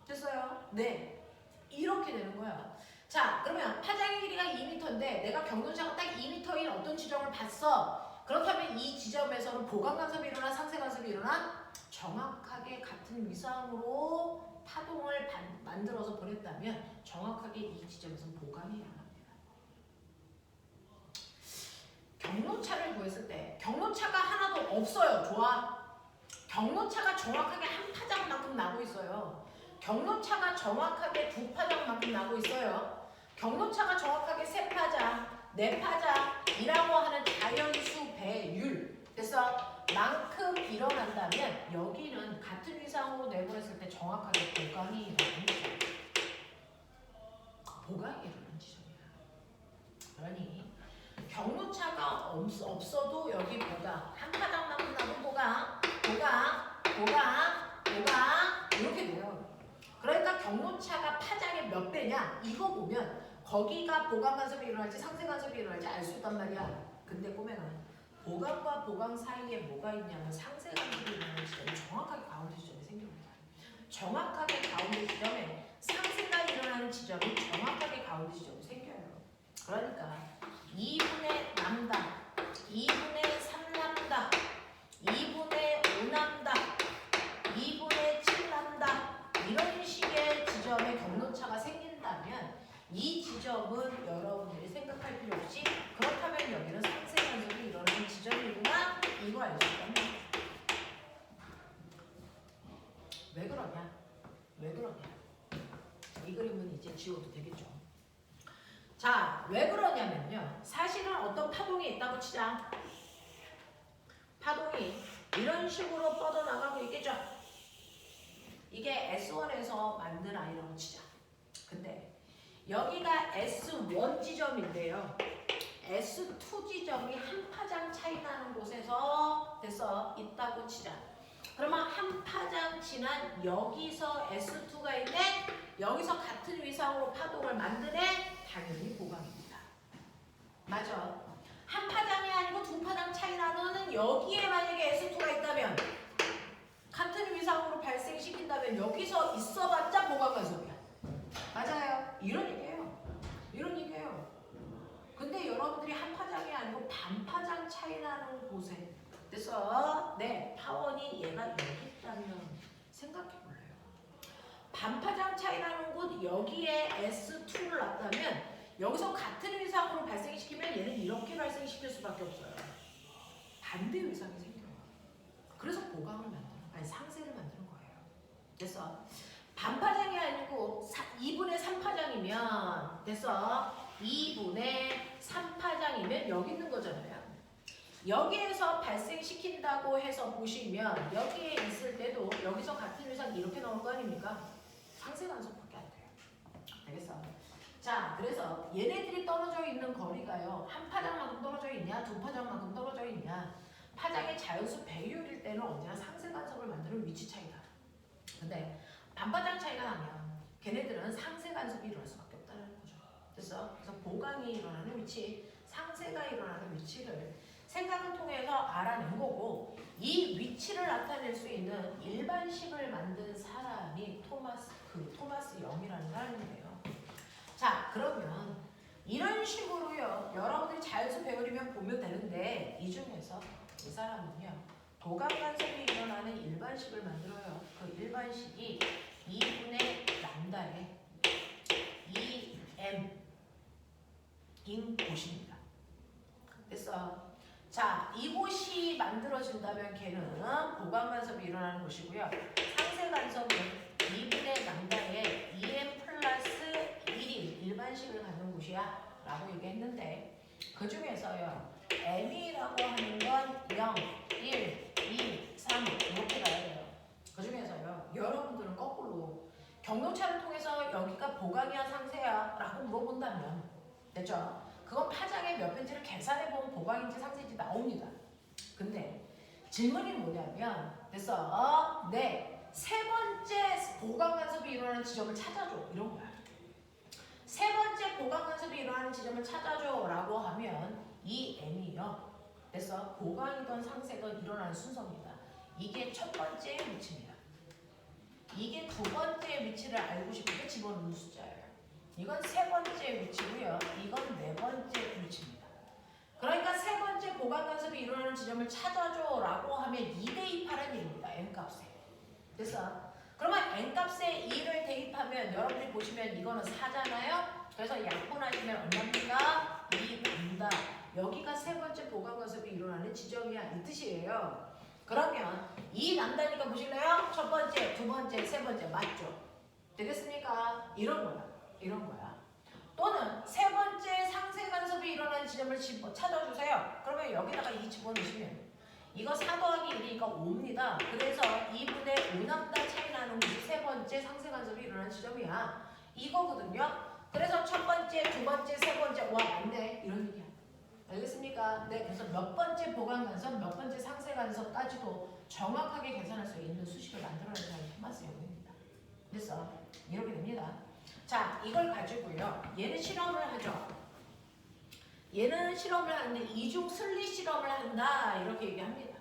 됐어요? 네. 이렇게 되는 거야. 자, 그러면 파장의 길이가 2m인데 내가 경론차가 딱 2m인 어떤 지점을 봤어. 그렇다면 이 지점에서는 보강 간섭이 일어나 상세 간섭이 일어나 정확하게 같은 위상으로 파동을 만들어서 보냈다면 정확하게 이 지점에서는 보강이 일어납니다. 경로차를 구했을 때 경로차가 하나도 없어요. 좋아. 경로차가 정확하게 한 파장만큼 나고 있어요. 경로차가 정확하게 두 파장만큼 나고 있어요. 경로차가 정확하게 세 파장, 네 파장이라고 하는 자연수 배율 됐어? 만큼 일어난다면 여기는 같은 위상으로 내보냈을 때 정확하게 보강이 일어나는 지점. 보강이 일어나는 지점이야. 그러니 경로차가 없어도 여기 보강, 한 파장만큼 나도 보강 이렇게 돼요. 그러니까 경로차가 파장의 몇 배냐 이거 보면 거기가 보강 간섭이 일어날지 상세 간섭이 일어날지 알 수 있단 말이야. 근데 꼬맹아 보강과 보강 사이에 뭐가 있냐면 상세 간섭이 일어나는 지점이 정확하게 가운데 지점에 생깁니다. 정확하게 가운데 지점에 상세가 일어나는 지점이 정확하게 가운데 지점에 생겨요. 그러니까 2분의 람다, 2분의 3람다, 2분의 5람다, 2분의 7람다 이런 식의 지점의 경로차가 생긴다면 이 지점은 여러분들이 생각할 필요 없이 그렇다면 여기는 상세 간섭이 일어나는 지점이구나 이거 알 수 있단 말이야. 왜 그러냐? 왜 그러냐? 이 그림은 이제 지워도 되겠죠. 자, 왜 그러냐면요. 사실은 어떤 파동이 있다고 치자. 파동이 이런 식으로 뻗어나가고 있겠죠. 이게 S1에서 만든 아이라고 치자. 근데 여기가 S1 지점인데요. S2 지점이 한 파장 차이 나는 곳에서 됐어 있다고 치자. 그러면 한 파장 지난 여기서 S2가 있네. 여기서 같은 위상으로 파동을 만드네. 당연히 보강입니다. 맞아. 한 파장이 아니고 두 파장 차이 나는 여기에 만약에 S2가 있다면 같은 위상으로 발생시킨다면 여기서 있어봤자 보강 간섭이야. 맞아요. 이런 얘기예요. 이런 얘기예요. 근데 여러분들이 한 파장이 아니고 반 파장 차이 나는 곳에 그래서 네 타원이 얘가 여기 있다면 생각해볼래요. 반파장 차이 나는 곳 여기에 S2를 놨다면 여기서 같은 위상으로 발생시키면 얘는 이렇게 발생시킬 수밖에 없어요. 반대 위상이 생겨요. 그래서 보강을 상세를 만드는 거예요. 그래서 반파장이 아니고 2분의 3파장이면 됐어. 2분의 3파장이면 여기 있는 거잖아요. 여기에서 발생시킨다고 해서 보시면 여기에 있을 때도 여기서 같은 위상 이렇게 나올 거 아닙니까? 상세 간섭밖에 안 돼요. 알겠어? 자, 그래서 얘네들이 떨어져 있는 거리가요. 한 파장만큼 떨어져 있냐, 두 파장만큼 떨어져 있냐. 파장의 자연수 배율일 때는 언제나 상세 간섭을 만드는 위치 차이다. 근데 반파장 차이가 나면 걔네들은 상세 간섭이 일어날 수밖에 없다는 거죠. 그래서 보강이 일어나는 위치, 상세가 일어나는 위치를 생각을 통해서 알아낸 거고 이 위치를 나타낼 수 있는 일반식을 만든 사람이 토마스 영이라는 사람인데요. 자, 그러면 이런 식으로요. 여러분들이 자연수 배우려면 보면 되는데 이 중에서 이 사람은요. 보강 간섭이 일어나는 일반식을 만들어요. 그 일반식이 2분의 람다의 2m인 곳입니다. 됐어. 자, 이곳이 만들어진다면 걔는 보강 간섭이 일어나는 곳이고요. 상세 간섭은 2분의 람다의 2m 플러스 1인 일반식을 갖는 곳이야 라고 얘기했는데 그 중에서요. m이라고 하는 건 0, 1, 2, 3 이렇게 가야 돼요. 그 중에서요. 여러분들은 거꾸로 경로차를 통해서 여기가 보강이야 상세야 라고 물어본다면 됐죠? 그건 파장의 몇 배인지를 계산해보면 보강인지 상세인지 나옵니다. 근데 질문이 뭐냐면 됐어? 네. 세 번째 보강 간섭이 일어나는 지점을 찾아줘. 이런 거야. 세 번째 보강 간섭이 일어나는 지점을 찾아줘 라고 하면 이 M이요. 그래서 보강이든 상세든 일어나는 순서입니다. 이게 첫 번째 위치입니다. 이게 두 번째 위치를 알고 싶을 때 집어넣는 숫자예요. 이건 세 번째 위치고요. 이건 네 번째 위치입니다. 그러니까 세 번째 보강 간섭이 일어나는 지점을 찾아줘 라고 하면 2 대입하라는 얘기입니다. N값에. 그래서 그러면 N값에 2를 대입하면 여러분들이 보시면 이거는 4잖아요. 그래서 약분하시면 얼마입니까? 2 남다. 여기가 세 번째 보강 간섭이 일어나는 지점이야. 이 뜻이에요. 그러면 2 남다니까 보실래요? 첫 번째, 두 번째, 세 번째 맞죠? 되겠습니까? 이런 거야. 이런 거야. 또는 세 번째 상세 간섭이 일어나는 지점을 찾아주세요. 그러면 여기다가 2 집어넣으시면 이거 4 더하기 1이니까 5입니다. 그래서 2분의 5 남다 차이 나는 것이 세 번째 상세 간섭이 일어나는 지점이야. 이거거든요. 그래서 첫 번째, 두 번째, 세 번째 와 맞네 이런 얘기야. 알겠습니까? 네, 그래서 몇 번째 보강 간섭, 몇 번째 상세 간섭까지도 정확하게 계산할 수 있는 수식을 만들어내는 토마스 영입니다. 그래서 이렇게 됩니다. 자, 이걸 가지고요. 얘는 실험을 하죠. 얘는 실험을 하는데 이중 슬릿 실험을 한다 이렇게 얘기합니다.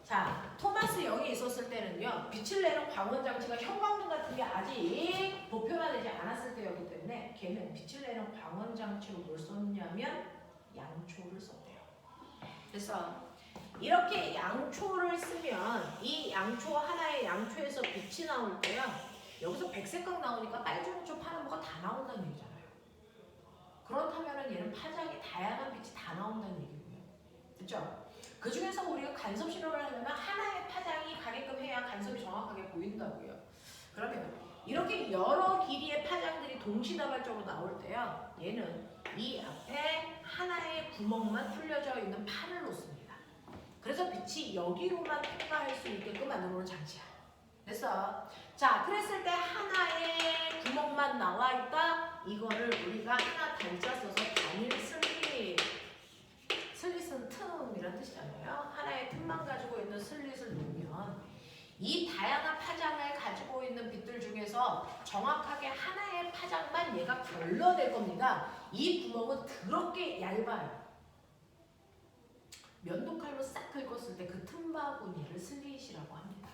자, 토마스 영이 있었을 때는요. 빛을 내는 광원 장치가 형광등 같은 게 아직 보편화되지 않았을 때였기 때문에 걔는 빛을 내는 광원 장치로 뭘 썼냐면 양초를 썼대요. 그래서 이렇게 양초를 쓰면 이 양초 하나의 양초에서 빛이 나올 때요. 여기서 백색광 나오니까 빨주노초 파란보가 다 나온다는 얘기잖아요. 그렇다면 얘는 파장이 다양한 빛이 다 나온다는 얘기고요. 그렇죠? 그 중에서 우리가 간섭 실험을 하려면 하나의 파장이 가게끔 해야 간섭이 정확하게 보인다고요. 그러면 이렇게 여러 길이의 파장들이 동시다발적으로 나올 때요. 얘는 이 앞에 하나의 구멍만 뚫려져 있는 판을 놓습니다. 그래서 빛이 여기로만 통과할 수 있게끔 만들어 놓은 장치야. 됐어. 자, 그랬을 때 하나의 구멍만 나와 있다. 이거를 우리가 하나 단자 써서 단일 슬릿. 슬릿은 틈이란 뜻이잖아요. 하나의 틈만 가지고 있는 슬릿을 놓으면 이 다양한 파장을 가지고 있는 빛들 중에서 정확하게 하나의 파장만 얘가 걸러낼 겁니다. 이 구멍은 더럽게 얇아요. 면도칼로 싹 긁었을 때 그 틈바구니를 슬릿이라고 합니다.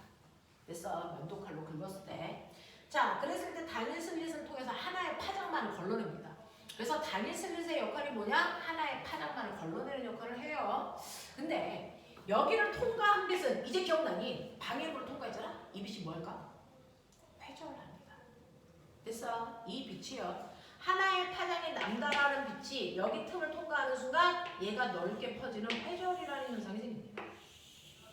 그래서 면도칼로 긁었을 때, 자, 그랬을 때 단일 슬릿을 통해서 하나의 파장만을 걸러냅니다. 그래서 단일 슬릿의 역할이 뭐냐? 하나의 파장만을 걸러내는 역할을 해요. 근데 여기를 통과한 빛은 이제 기억나니? 방해부를 통과했잖아? 이 빛이 뭘까? 회전을 합니다. 그래서 이 빛이요. 하나의 파장이 남다라는 빛이 여기 틈을 통과하는 순간 얘가 넓게 퍼지는 회절이라는 현상이 생깁니다.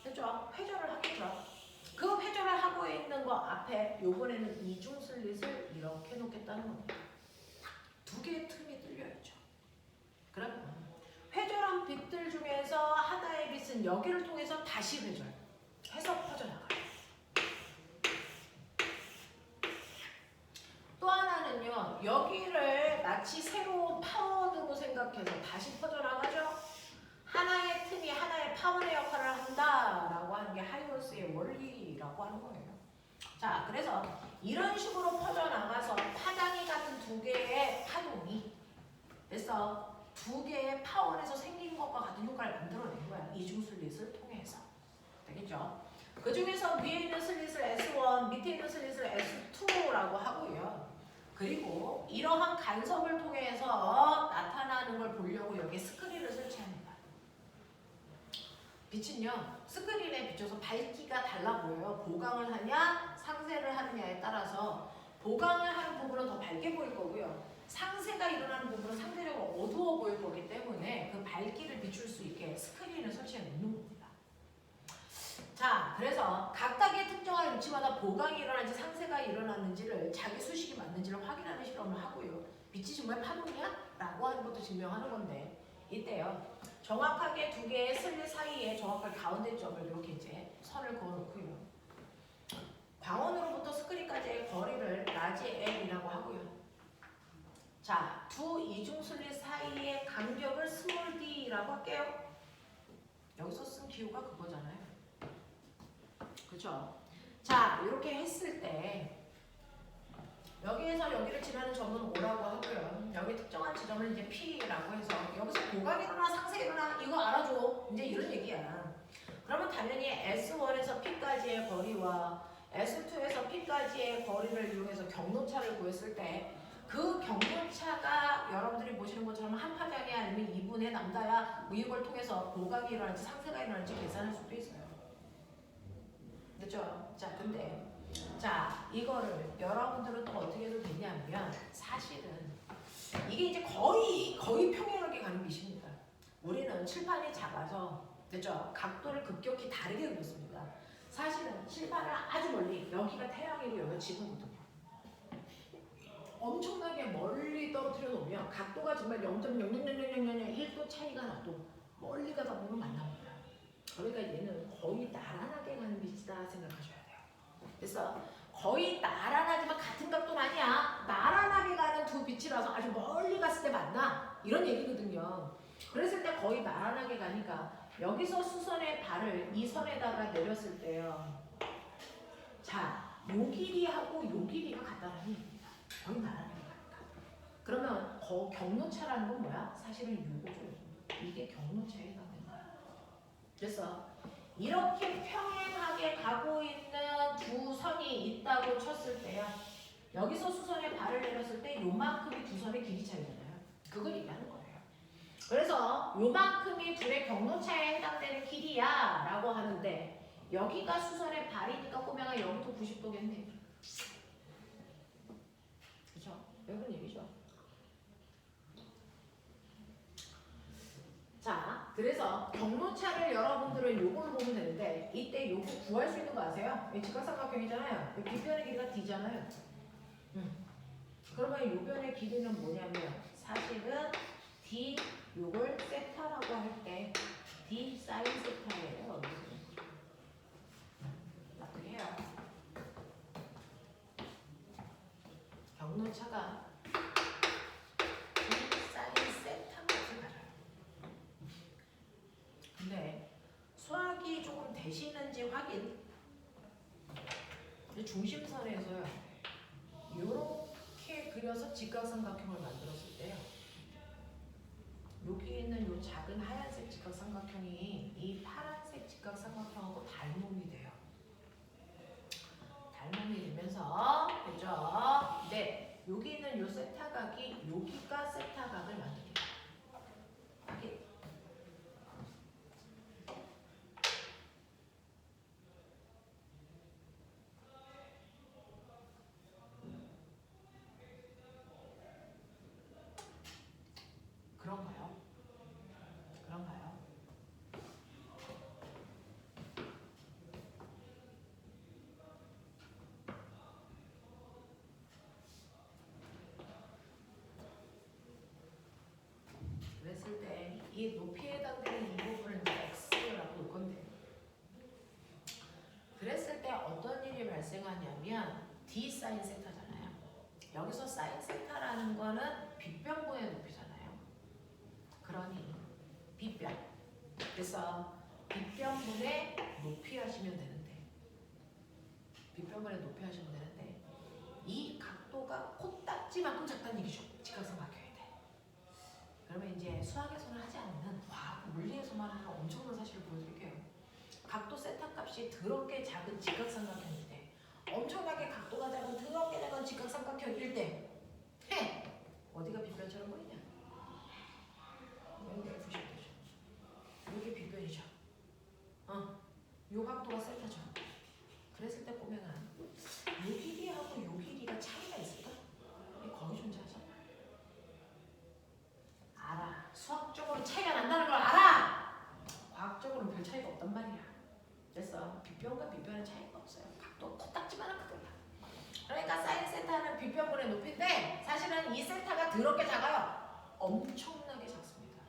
됐죠? 회절을 하겠죠. 그 회절을 하고 있는 거 앞에 요번에는 이중 슬릿을 이렇게 놓겠다는 겁니다. 두 개의 틈이 뚫려있죠. 그러면 회절한 빛들 중에서 하나의 빛은 여기를 통해서 다시 회절해서 퍼져나가요. 또 하나는요. 여기를 마치 새로운 파워등으로 생각해서 다시 퍼져나가죠. 하나의 틈이 하나의 파워의 역할을 한다라고 하는 게 하이온스의 원리라고 하는 거예요. 자, 그래서 이런 식으로 퍼져나가서 파장이 같은 두 개의 파동이 그래서 두 개의 파원에서 생긴 것과 같은 효과를 만들어낸 거야. 이중 슬릿을 통해서. 되겠죠? 그 중에서 위에 있는 슬릿을 S1, 밑에 있는 슬릿을 S2라고 하고요. 그리고 이러한 간섭을 통해서 나타나는 걸 보려고 여기에 스크린을 설치합니다. 빛은요, 스크린에 비춰서 밝기가 달라 보여요. 보강을 하냐, 상세를 하느냐에 따라서 보강을 하는 부분은 더 밝게 보일 거고요. 상세가 일어나는 부분은 상대적으로 어두워 보일 거기 때문에 그 밝기를 비출 수 있게 스크린을 설치해 놓는 겁니다. 자, 그래서 각각의 특정한 위치마다 보강이 일어나는지 상세가 일어나는지를 자기 수식이 맞는지를 확인하는 실험을 하고요. 빛이 정말 파동이야? 라고 하는 것도 증명하는 건데 이때요. 정확하게 두 개의 슬릿 사이에 정확하게 가운데 점을 이렇게 이제 선을 그어놓고요. 광원으로부터 스크린까지의 거리를 라지 L이라고 하고요. 자, 두 이중 슬릿 사이의 간격을 스몰 d라고 할게요. 여기서 쓴 기호가 그거잖아요. 그죠? 자, 이렇게 했을 때 여기에서 여기를 지나는 점은 O라고 하고요. 여기 특정한 지점을 이제 P라고 해서 여기서 고각이로나 상세이로나 이거 알아줘. 이제 이런 얘기야. 그러면 당연히 S1에서 P까지의 거리와 S2에서 P까지의 거리를 이용해서 경로차를 구했을 때 그 경로차가 여러분들이 보시는 것처럼 한 파장이 아니면 2분의 남다야 뭐 이걸 통해서 고각이 일어날지 상세가 일어날지 계산할 수도 있어요. 됐죠? 자, 근데 자, 이거를 여러분들은 또 어떻게 해도 되냐면 사실은 이게 이제 거의 평행하게 가는 빛입니다. 우리는 칠판이 작아서 됐죠? 각도를 급격히 다르게 그렸습니다. 사실은 칠판을 아주 멀리 여기가 태양이고 여기가 지구거든요. 엄청나게 멀리 떨어뜨려 놓으면 각도가 정말 0.0000001도 차이가 나도 멀리 가다 보면 만납니다. 그러니까 얘는 거의 나란하게 가는 빛이다 생각하셔야 돼요. 그래서 거의 나란하지만 같은 각도는 아니야. 나란하게 가는 두 빛이라서 아주 멀리 갔을 때 만나. 이런 얘기거든요. 그랬을 때 거의 나란하게 가니까 여기서 수선의 발을 이 선에다가 내렸을 때요. 자, 요 길이하고 요 길이가 같다는 얘기입니다. 거의 나란하게 가니까. 그러면 경로차라는 건 뭐야? 사실은 요거죠. 이게 경로차에 해당되는 거야. 그래서 이렇게 평행하게 가고 있는 두 선이 있다고 쳤을 때요. 여기서 수선에 발을 내렸을 때 요만큼이 두 선의 길이 차이잖아요. 그걸 얘기하는 거예요. 그래서 요만큼이 둘의 경로차에 해당되는 길이야 라고 하는데 여기가 수선의 발이니까 꼬맹아 여기도 90도겠네. 그렇죠? 이런 얘기죠. 자, 그래서 경로차를 여러분들은 요걸로 보면 되는데 이때 요거 구할 수 있는 거 아세요? 이 직각삼각형이잖아요. 이 빗변의 길이가 D잖아요. 그러면 요 변의 길이는 뭐냐면 사실은 D 요걸 세타라고 할 때 D 사인 세타예요. 어떻게 해요? 경로차가 D 사인 세타까지 가요. 근데 수학이 조금 되시는지 확인. 중심선에서요. 요렇게 그려서 직각삼각형을 만들었을 때요. 여기 있는 요 작은 하얀색 직각삼각형이 이 파란색 직각삼각형하고 닮음이 돼요. 닮음이 되면서 그죠? 네, 여기 있는 요 세타각이 여기가 세타각을 만듭니다. 이게 그런가요? 그런가요? 그랬을 때 이 높이에 해당되는 이 부분을 x라고 볼 건데 그랬을 때 어떤 일이 발생하냐면 d 사인 세타잖아요. 여기서 사인 세타라는 거는 빗변분의 높이잖아요. 그러니 빗변. 그래서 빗변분의 높이 하시면 되는데 빗변분의 높이 하시면 되는데 이 각도가 코딱지만큼 작다는 얘기죠. 직각삼각형에 돼. 그러면 이제 수학에서는 하지 않는 과학 물리에서만 하는 엄청난 사실을 보여드릴게요. 각도 세타 값이 더럽게 작은 직각삼각형일 때 엄청나게 각도가 작은 더럽게 작은 직각삼각형일 때 어디가 빗변처럼 보이냐? 여기가 F10도죠. 이게 빗변이죠. 요 각도가 세타죠. 그랬을 때 보면은 요 길이하고 요 길이가 차이가 있을까? 거의 존재하잖아. 알아. 수학적으로 차이가 난다는 걸 알아. 과학적으로는 별 차이가 없단 말이야. 그래서 빗변과 빗변의 차이가 없어요. 각도 코딱지만한 크기다. 그러니까 사인 세타는 빗변분의 높이인데 사실은 이 세타가 더럽게 작아요. 엄청나게 작습니다.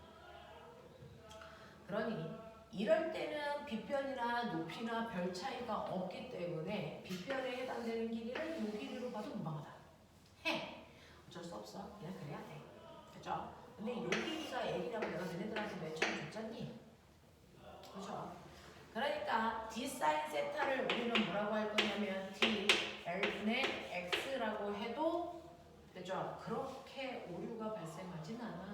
그러니 이럴 때는 빗변이나 높이나 별 차이가 없기 때문에 빗변에 해당되는 길이를 이 길이로 봐도 무방하다. 어쩔 수 없어. 그냥 그래야 돼. 그죠? 근데 이 길이가 L이라고 내가 너네들한테 맨 처음 줬잖니? 그죠? 그러니까 D 사인 세타를 우리는 뭐라고 할 거냐면 D L분의 X라고 해도 됐죠? 그렇게 오류가 발생하진 않아.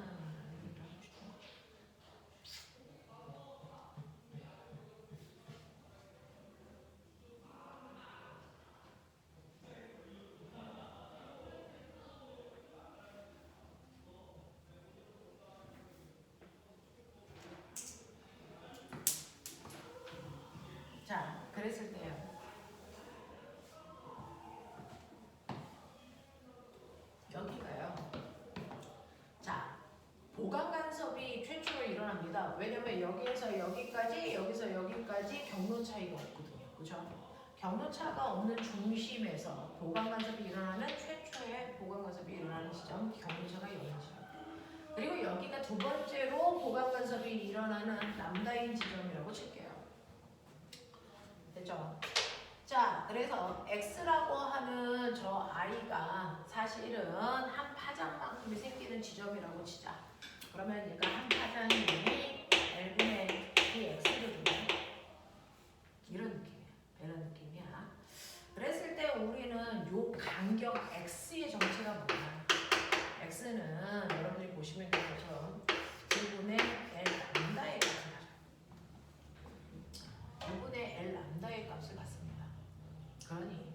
자, 그랬을 때요. 여기가요. 자, 보강 간섭이 최초로 일어납니다. 왜냐면 여기에서 여기까지, 여기서 여기까지 경로 차이가 없거든요. 그죠? 경로 차가 없는 중심에서 보강 간섭이 일어나는 최초의 보강 간섭이 일어나는 지점, 경로 차가 있는 지점. 그리고 여기가 두 번째로 보강 간섭이 일어나는 람다인 지점이라고 칠게요. 됐죠? 자, 그래서 X라고 하는 저 I가 사실은 한 파장만큼이 생기는 지점이라고 치자. 그러면 얘가 한 파장이 L분의 dx를 두고 이런 느낌이야. 이런 느낌이야. 그랬을 때 우리는 요 간격 X의 정체가 뭐야? X는 여러분들이 보시면 된 것처럼 1분의 L 람다의 값을 가져. 1분의 L 람다의 값을 갖습니다. 그러니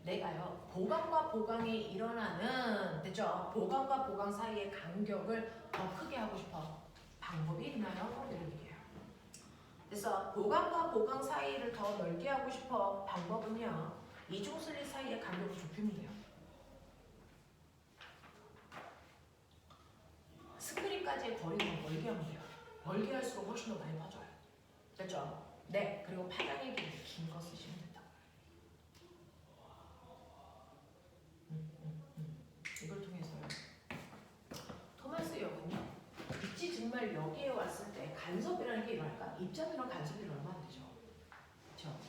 내가요 보강과 보강이 일어나는 됐죠? 보강과 보강 사이의 간격을 더 크게 하고 싶어. 방법이 있나요? 이런 얘기예요. 그래서 보강과 보강 사이를 더 넓게 하고 싶어. 방법은요 이중슬릿 사이의 간격을 좁히면 돼요. 스크린까지의 거리를 더 멀게 하면 돼요. 멀게 할수록 훨씬 더 많이 퍼져요. 됐죠? 네. 그리고 파장의 길이 긴 거 쓰시면 된다고요. 이걸 통해서요. 토마스 역은요. 빛이 정말 여기에 왔을 때 간섭이라는 게 일어날까? 입자면은 간섭이 일어나면 안 되죠. 그렇죠?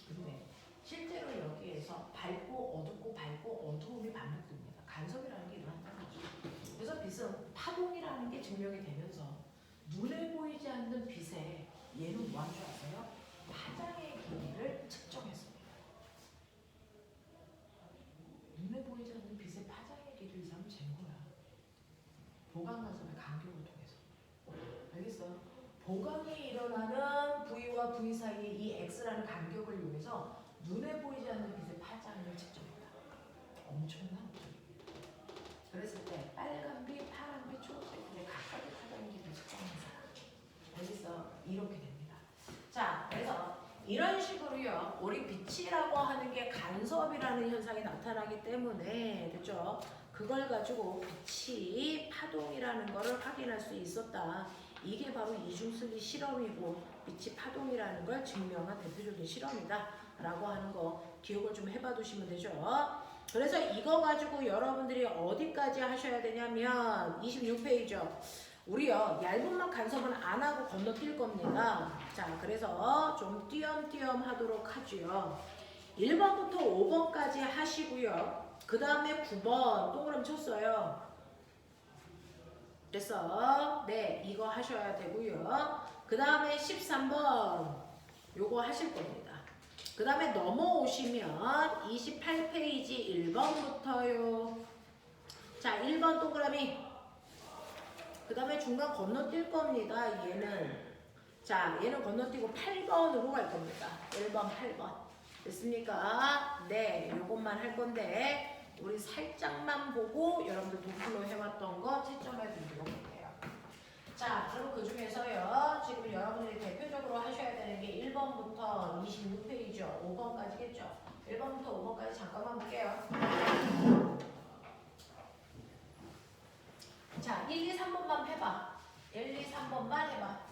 근데 실제로 여기에서 밝고 어둡고 밝고 어두움이 반복됩니다. 간섭이라는 게 일어난다는 거죠. 그래서 빛은 파동이라는 게 증명이 되면서 눈에 보이지 않는 빛에 얘는 뭐 한 줄 아세요? 파장의 길이를 측정했습니다. 눈에 보이지 않는 빛의 파장의 길이를 이 사람은 잰 거야. 보강 간섭의 간격을 통해서. 알겠어? 보강이 일어나는 V와 V 사이의 이 X라는 간격을 이용해서 눈에 보이지 않는 빛의 파장을 측정했다. 엄청난 거입니다. 그랬을 때 빨간빛, 파란빛, 초록빛의 각각의 파장의 길이를 측정한 사람. 알겠어? 이렇게 됩니다. 자, 그래서 이런 식으로요. 우리 빛이라고 하는 게 간섭이라는 현상이 나타나기 때문에 됐죠? 그걸 가지고 빛이 파동이라는 거를 확인할 수 있었다. 이게 바로 이중슬릿 실험이고 빛이 파동이라는 걸 증명한 대표적인 실험이다 라고 하는 거 기억을 좀 해봐 두시면 되죠. 그래서 이거 가지고 여러분들이 어디까지 하셔야 되냐면 26페이지죠. 우리요 얇은만 간섭은 안 하고 건너뛸 겁니다. 자, 그래서 좀 띄엄띄엄 하도록 하죠. 1번부터 5번까지 하시고요. 그 다음에 9번 동그라미 쳤어요. 됐어? 네, 이거 하셔야 되고요. 그 다음에 13번 요거 하실 겁니다. 그 다음에 넘어오시면 28페이지 1번부터요. 자, 1번 동그라미. 그 다음에 중간 건너뛸 겁니다. 얘는. 자, 얘는 건너뛰고 8번으로 갈 겁니다. 1번, 8번. 됐습니까? 네, 요것만 할 건데 우리 살짝만 보고 여러분들 도플로 해왔던 거 채점해 드리도록 할게요. 자, 그럼 그 중에서요. 지금 여러분들이 대표적으로 하셔야 되는 게 1번부터 26페이지요. 5번까지겠죠. 1번부터 5번까지 잠깐만 볼게요. 자, 1, 2, 3번만 해봐. 1, 2, 3번만 해봐.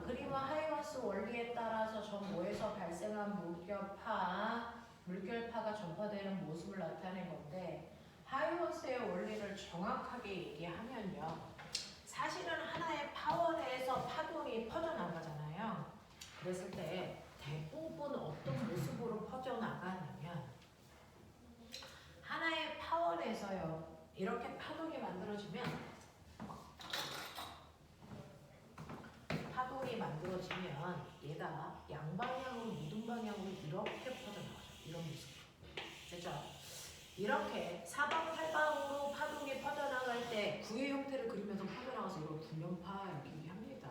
그림은 하이먼스 원리에 따라서 전모에서 발생한 물결파가 전파되는 모습을 나타낸 건데 하이먼스의 원리를 정확하게 얘기하면요. 사실은 하나의 파워 내에서 파동이 퍼져나가잖아요. 그랬을 때 대부분 어떤 모습으로 퍼져나가냐면 하나의 파워 내에서요. 이렇게 파동이 만들어지면 얘가 양방향으로 무등 방향으로 이렇게 퍼져나가죠. 이런 모습. 됐죠? 이렇게 사방팔방으로 파동이 퍼져나갈 때 구의 형태를 그리면서 퍼져나가서 이걸 구면파 이렇게 얘기합니다.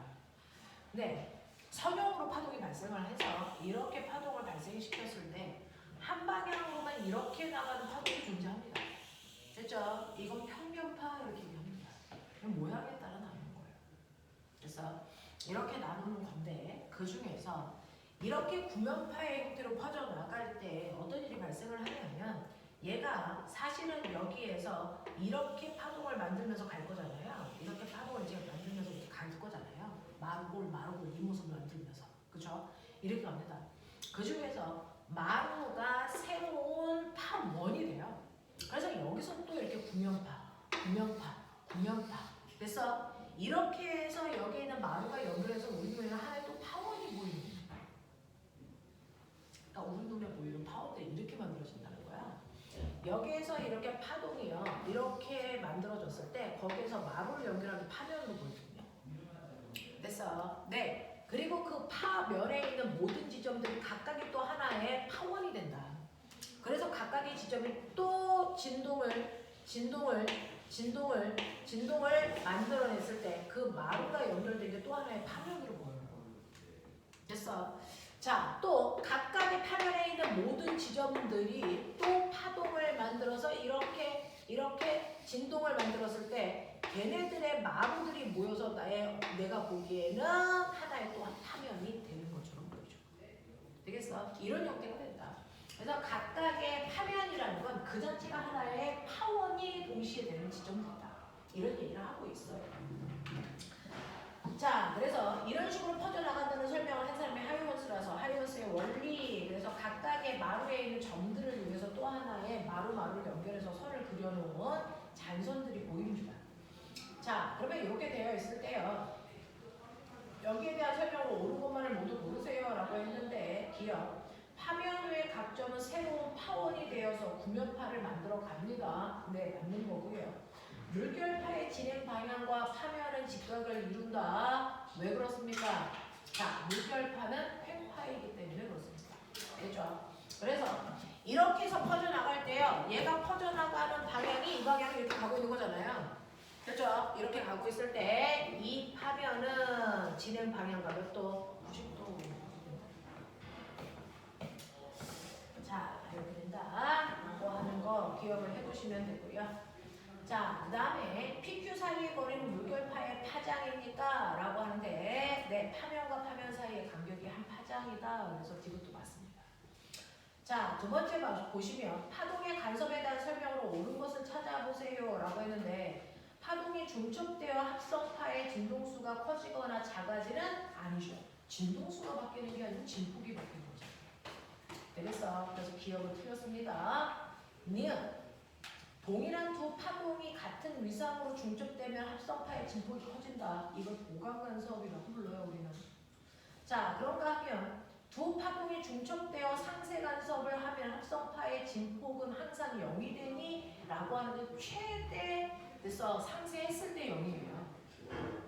네, 선형으로 파동이 발생을 해서 이렇게 파동을 발생시켰을 때 한 방향으로만 이렇게 나가는 파동이 존재합니다. 됐죠? 이건 평면파 이렇게 얘기합니다. 모양에 따라 나누는 거예요. 그래서 이렇게 나누는 건데 그 중에서 이렇게 구면파의 형태로 퍼져나갈 때 어떤 일이 발생을 하냐면 얘가 사실은 여기에서 이렇게 파동을 만들면서 갈 거잖아요. 이렇게 파동을 이제 만들면서 이렇게 갈 거잖아요. 마루골 이 모습을 만들면서. 그죠? 이렇게 갑니다. 그 중에서 마루가 새로운 파원이 돼요. 그래서 여기서 또 이렇게 구면파. 그래서 이렇게 해서 여기에 있는 마루가 연결해서 우리 눈에는 하나의 또 파원이 보이는 거예요. 그러니까 우리 눈에 보이는 파원들이 이렇게 만들어진다는 거야. 여기에서 이렇게 파동이요. 이렇게 만들어졌을 때 거기에서 마루를 연결하는 파면으로 보이거든요. 됐어. 네. 그리고 그 파면에 있는 모든 지점들이 각각이 또 하나의 파원이 된다. 그래서 각각의 지점이 또 진동을 만들어냈을 때 그 마루가 연결된 게 또 하나의 파면으로 보여요. 됐어. 자, 또 각각의 파면에 있는 모든 지점들이 또 파동을 만들어서 이렇게 진동을 만들었을 때 걔네들의 마루들이 모여서 내가 보기에는 하나의 또 파면이 되는 것처럼 보이죠. 되겠어? 이런 형태가 된다. 그래서 각각의 파면이라는 건 그 자체가 하나의 파원이 동시에 되는 지점이다. 이런 얘기를 하고 있어요. 자, 그래서 이런 식으로 퍼져나간다는 설명을 한 사람이 하이먼스라서 하이먼스의 원리, 그래서 각각의 마루에 있는 점들을 이용해서 또 하나의 마루를 연결해서 선을 그려놓은 잔선들이 보입니다. 자, 그러면 이렇게 되어 있을 때요. 여기에 대한 설명을 옳은 것만을 모두 모르세요 라고 했는데 기억. 파면 후의 각점은 새로운 파원이 되어서 구면파를 만들어 갑니다. 네, 맞는 거고요. 물결파의 진행 방향과 파면은 직각을 이룬다. 왜 그렇습니까? 자, 물결파는 횡파이기 때문에 그렇습니다. 알겠죠? 그래서 이렇게 해서 퍼져나갈 때요. 얘가 퍼져나가는 방향이 이 방향으로 이렇게 가고 있는 거잖아요. 그렇죠? 이렇게 가고 있을 때 이 파면은 진행 방향과 또 90도. 자, 이렇게 된다. 라고 하는 거 기억을 해두시면 되고요. 자, 그 다음에 PQ 사이의 거리는 물결파의 파장입니까? 라고 하는데 네, 파면과 파면 사이의 간격이 한 파장이다. 그래서 이것도 맞습니다. 자, 두 번째 보시면 파동의 간섭에 대한 설명으로 옳은 것을 찾아보세요. 라고 했는데 파동이 중첩되어 합성파의 진동수가 커지거나 작아지는 아니죠. 진동수가 바뀌는 게 아니고 진폭이 바뀌는 거죠. 되겠어? 그래서 기억을 틀렸습니다. 니은 동일한 두 파동이 같은 위상으로 중첩되면 합성파의 진폭이 커진다. 이걸 보강간섭이라고 불러요, 우리는. 자, 그런가 하면 두 파동이 중첩되어 상세간섭을 하면 합성파의 진폭은 항상 0이 되니? 라고 하는데 최대 그래서 상세했을 때 0이에요.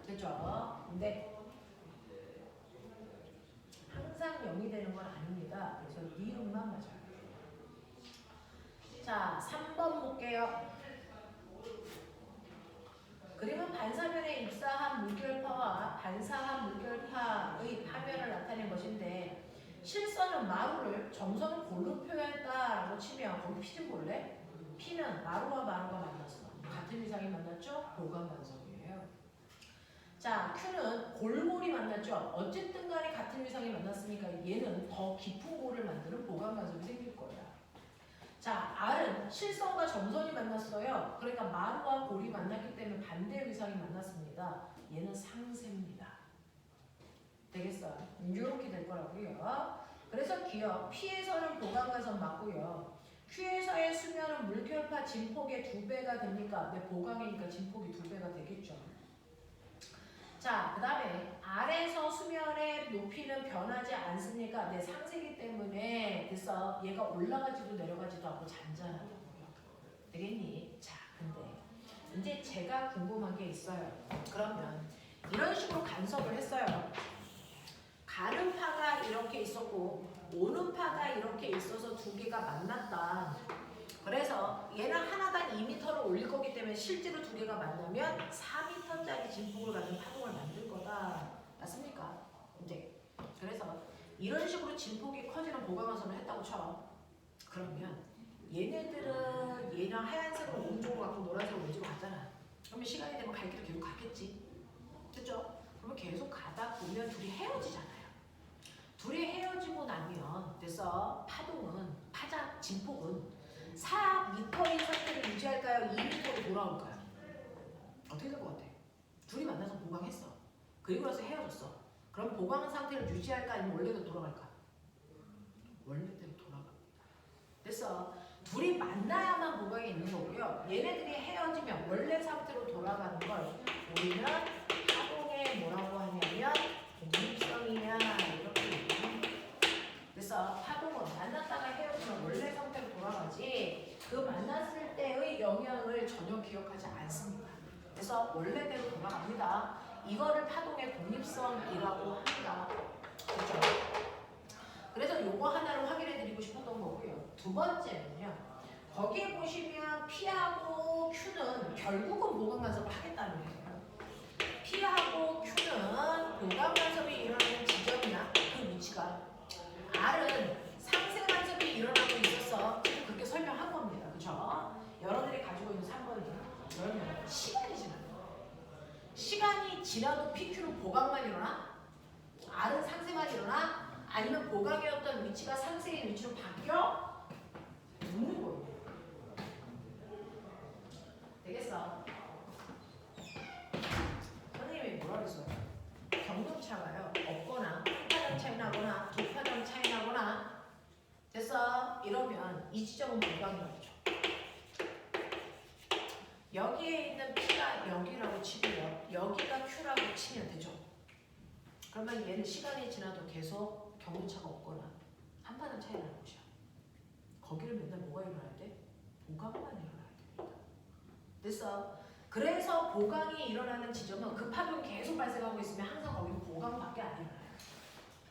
됐죠? 근데 항상 0이 되는 건 아닙니다. 그래서 니은만 맞아요. 자, 3번 볼게요. 그림은 반사면에 입사한 물결파와 반사한 물결파의 파면을 나타낸 것인데 실선은 마루를 정선은 골로 표현했다라고 치면 거기 피 좀 볼래? P는 마루가 만났어. 같은 위상이 만났죠? 보강간섭이에요. 자, Q는 골골이 만났죠? 어쨌든 간에 같은 위상이 만났으니까 얘는 더 깊은 골을 만드는 보강간섭이 생길 거야. 자, R은 실선과 점선이 만났어요. 그러니까 마루와 골이 만났기 때문에 반대 위상이 만났습니다. 얘는 상세입니다. 되겠어. 이렇게 될 거라고요. 그래서 기억 P에서는 보강가선 맞고요. Q에서의 수면은 물결파 진폭의 2배가 됩니까? 내 보강이니까 진폭이 2배가 되겠죠. 자, 그 다음에 R에서 수면의 높이는 변하지 않습니까? 내 상세기 때문에 됐어. 얘가 올라가지도 내려가지도 않고 잔잔하다고요. 되겠니? 자, 근데 이제 제가 궁금한 게 있어요. 그러면 이런 식으로 간섭을 했어요. 가는 파가 이렇게 있었고 오는 파가 이렇게 있어서 두 개가 만났다. 그래서 얘는 하나당 2m를 올릴 거기 때문에 실제로 두 개가 만나면 4m짜리 진폭을 갖는 파동을 만들 거다. 맞습니까? 이제 그래서 이런 식으로 진폭이 커지는 보강화선을 했다고 쳐. 그러면 얘네들은 얘는 하얀색으로 오른쪽으로 가고 노란색으로 왼쪽으로 가잖아. 그러면 시간이 되면 갈 길을 계속 가겠지. 그죠? 그러면 계속 가다 보면 둘이 헤어지잖아요. 둘이 헤어지고 나면 그래서 파동은 진폭은 4m인 상태를 유지할까요? 2m로 돌아올까요? 어떻게 될 것 같아? 둘이 만나서 보강했어. 그리고 나서 헤어졌어. 그럼 보강 상태를 유지할까 아니면 원래대로 돌아갈까? 원래대로 돌아갑니다. 그래서 둘이 만나야만 보강이 있는 거고요. 얘네들이 헤어지면 원래 상태로 돌아가는 걸 우리는 파동의 뭐라고 하냐면 독립성이냐 이렇게 얘기합니다. 그래서 파동은 만났다가 헤어지면 원래 상태로 돌아가지 그 만났을 때의 영향을 전혀 기억하지 않습니다. 그래서 원래대로 돌아갑니다. 이거를 파동의 독립성이라고 합니다. 그렇죠? 그래서 요거 하나를 확인해 드리고 싶었던 거고요. 두 번째는요. 거기에 보시면 P하고 Q는 결국은 보강 간섭을 하겠다는 거예요. P하고 Q는 보강 간섭이 일어나는 지점이나 그 위치가 R은 상세 간섭이 일어나고 있어서 지금 그렇게 설명한 겁니다. 그렇죠? 여러분들이 가지고 있는 3번이요. 그러면 시간이 지나요. 시간이 지나도 PQ는 보강만 일어나? R은 상세만 일어나? 아니면 보강이었던 위치가 상세의 위치로 바뀌어? 묻는 거예요. 되겠어? 선생님이 뭐라 그랬어요? 경도차가요. 없거나 한 파장 차이 나거나 두 파장 차이 나거나 됐어? 이러면 이 지점은 보강이죠. 여기에 있는 P가 여기라고 치고요. 여기가 Q라고 치면 되죠. 그러면 얘는 시간이 지나도 계속 경도차가 없거나 한 파장 차이 나는 곳이야. 거기를 맨날 뭐가 일어나야 돼? 보강만 일어나야 됩니다. 됐어? 그래서 보강이 일어나는 지점은 그 파동이 계속 발생하고 있으면 항상 거기는 보강밖에 안 일어나요.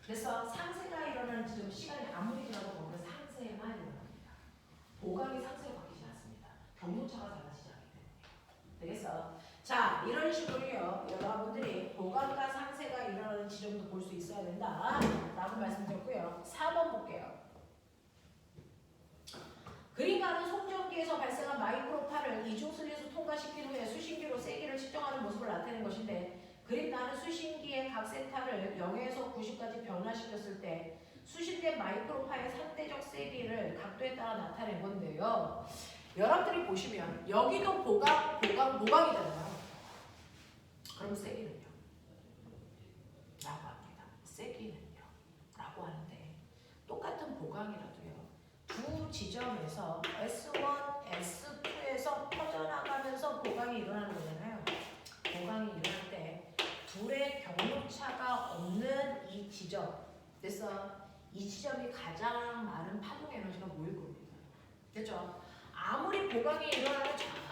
그래서 상세가 일어나는 지점 시간이 아무리 지나도 거기는 상세만 일어납니다. 보강이 상세로 바뀌지 않습니다. 경도차가 달라지지 않기 때문에. 되겠어? 자, 이런 식으로요. 여러분들이 보강과 상세가 일어나는 지점도 볼 수 있어야 된다 라고 말씀드렸고요. 4번 볼게요. 그림가는 송전기에서 발생한 마이크로파를 이중슬릿을 통과시킨 후에 수신기로 세기를 측정하는 모습을 나타낸 것인데 그림가는 수신기의 각 세타를 0에서 90까지 변화시켰을 때 수신된 마이크로파의 상대적 세기를 각도에 따라 나타낸 건데요. 여러분들이 보시면 여기도 보강이잖아요. 그럼 세기는요? 라고 합니다. 세기는요? 라고 하는데 똑같은 보강이라도요. 두 지점에서 S1, S2에서 퍼져나가면서 보강이 일어나는 거잖아요. 보강이 일어날 때 둘의 경로차가 없는 이 지점, 그래서 이 지점이 가장 많은 파동 에너지가 모일 겁니다. 됐죠? 아무리 보강이 일어나는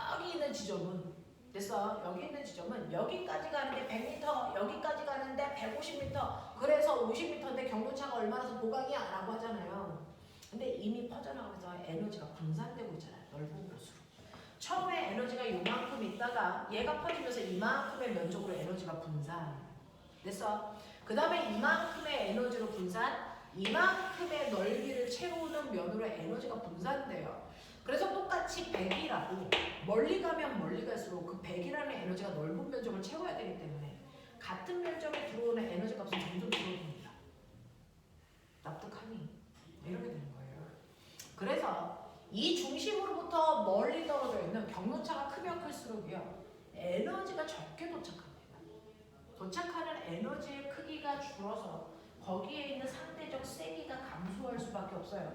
저기 있는 지점은 됐어. 여기 있는 지점은 여기까지 가는데 100m, 여기까지 가는데 150m, 그래서 50m인데 경로차가 얼마라서 보강이야 라고 하잖아요. 근데 이미 퍼져나가면서 에너지가 분산되고 있잖아요. 넓은 곳으로. 처음에 에너지가 요만큼 있다가 얘가 퍼지면서 이만큼의 면적으로 에너지가 분산. 됐어? 그 다음에 이만큼의 에너지로 분산, 이만큼의 넓이를 채우는 면으로 에너지가 분산돼요. 그래서 똑같이 100이라도 멀리 가면 멀리 갈수록 그 100이라는 에너지가 넓은 면적을 채워야 되기 때문에 같은 면적에 들어오는 에너지 값은 점점 줄어듭니다. 납득하니? 이렇게 되는 거예요. 그래서 이 중심으로부터 멀리 떨어져 있는 경로차가 크면 클수록요 에너지가 적게 도착합니다. 도착하는 에너지의 크기가 줄어서 거기에 있는 상대적 세기가 감소할 수밖에 없어요.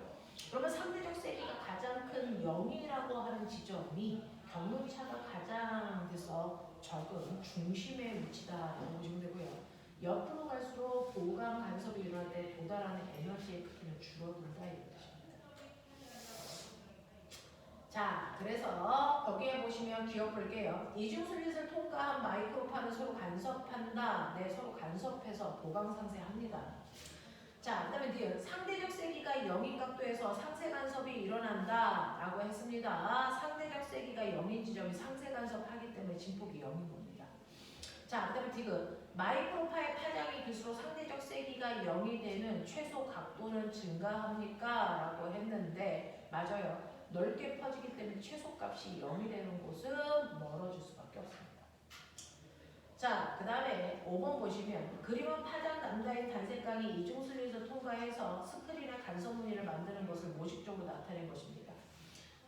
그러면 상대적 세기가 가장 큰 0이라고 하는 지점이 경로차가 가장 돼서 적은 중심에 위치다라고 보시면 되고요. 옆으로 갈수록 보강 간섭이 일어날 때 도달하는 에너지의 크기는 줄어든다 이런 뜻입니다. 자, 그래서 거기에 보시면 기억 볼게요. 이중슬릿을 통과한 마이크로파는 서로 간섭한다. 네, 서로 간섭해서 보강 상쇄합니다. 자, 그 다음에 뒤에 상대적 세기가 0인 각도에서 상쇄 간섭이 일어난다 라고 했습니다. 상대적 세기가 0인 지점이 상쇄 간섭하기 때문에 진폭이 0인 겁니다. 자, 그 다음에 디귿 마이크로파의 파장이 길수록 상대적 세기가 0이 되는 최소 각도는 증가합니까? 라고 했는데 맞아요. 넓게 퍼지기 때문에 최소값이 0이 되는 곳은 멀어질 수밖에 없습니다. 자, 그 다음에 5번 보시면 그림은 파장 남자인 단색강이 이중슬릿을 통과해서 스크린의 간섭 무늬를 만드는 것을 모식적으로 나타낸 것입니다.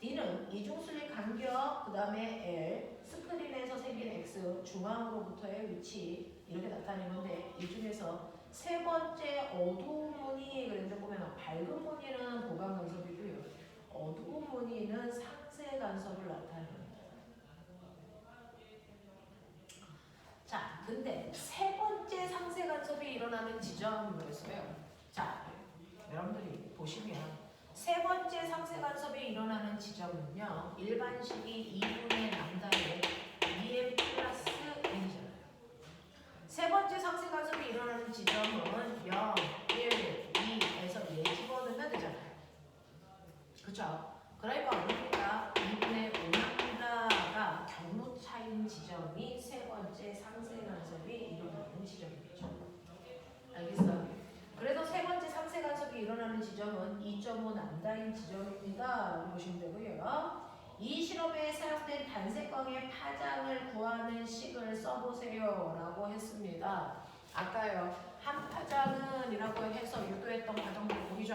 D는 이중슬릿 간격, 그 다음에 L, 스크린에서 생긴 X, 중앙으로부터의 위치 이렇게 나타낸 건데 이 중에서 세 번째 어두운 무늬 그런데 보면 밝은 무늬는 보강 간섭이고요. 어두운 무늬는 상쇄 간섭을 나타냅니다. 자, 근데 세 번째 상쇄 간섭이 일어나는 지점은 뭐였어요? 자, 여러분들이 보시면 세 번째 상쇄 간섭이 일어나는 지점은요. 일반식이 2분의 람다의 2m 플러스 n이잖아요. 세 번째 상쇄 간섭이 일어나는 지점은 0, 1, 2에서 얘 집어넣으면 되잖아요. 그렇죠? 그러니까 어디입니까? 2분의 5람다가 경로차인 지점이 세 번째 상쇄 간섭이 일어나는 지점이죠. 알겠어요? 그래서 세 번째 상쇄 간섭이 일어나는 지점은 2.5 람다인 지점입니다. 보시면 되고요. 이 실험에 사용된 단색광의 파장을 구하는 식을 써보세요 라고 했습니다. 아까요. 한 파장은 이라고 해서 유도했던 과정들 보이죠?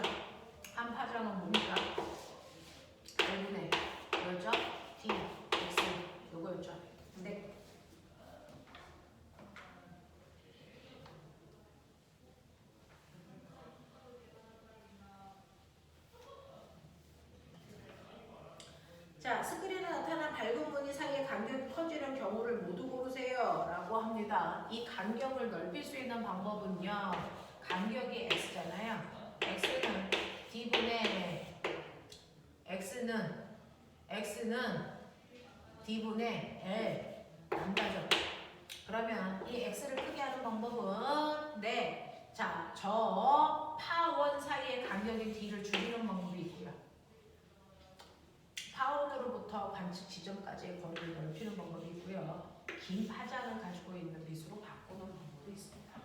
한 파장은 뭡니까? 1분의 뭐였죠? D, X 요거였죠. 네. 자, 스크린에 나타난 밝은 무늬 사이에 간격이 커지는 경우를 모두 고르세요 라고 합니다. 이 간격을 넓힐 수 있는 방법은요. 간격이 X잖아요. X는 D분의 X는 D분의 L 람다죠. 그러면 이 X를 크게 하는 방법은 네. 자, 저 파원 사이의 간격인 D를 줄이는 방법이 있고요. 파원으로부터 관측 지점까지의 거리를 넓히는 방법이 있고요. 긴 파장을 가지고 있는 빛으로 바꾸는 방법도 있습니다.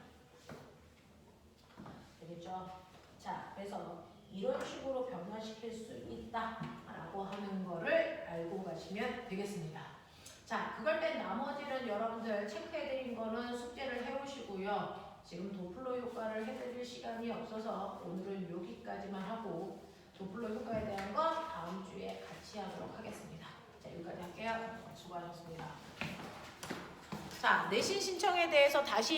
되겠죠? 자, 그래서 이런 식으로 변화시킬 수 있다라고 하는 거를 알고 가시면 되겠습니다. 자, 그걸 뺀 나머지는 여러분들 체크해드린 거는 숙제를 해오시고요. 지금 도플러 효과를 해드릴 시간이 없어서 오늘은 여기까지만 하고 도플러 효과에 대한 건 다음 주에 같이 하도록 하겠습니다. 자, 여기까지 할게요. 수고하셨습니다. 자, 내신 신청에 대해서 다시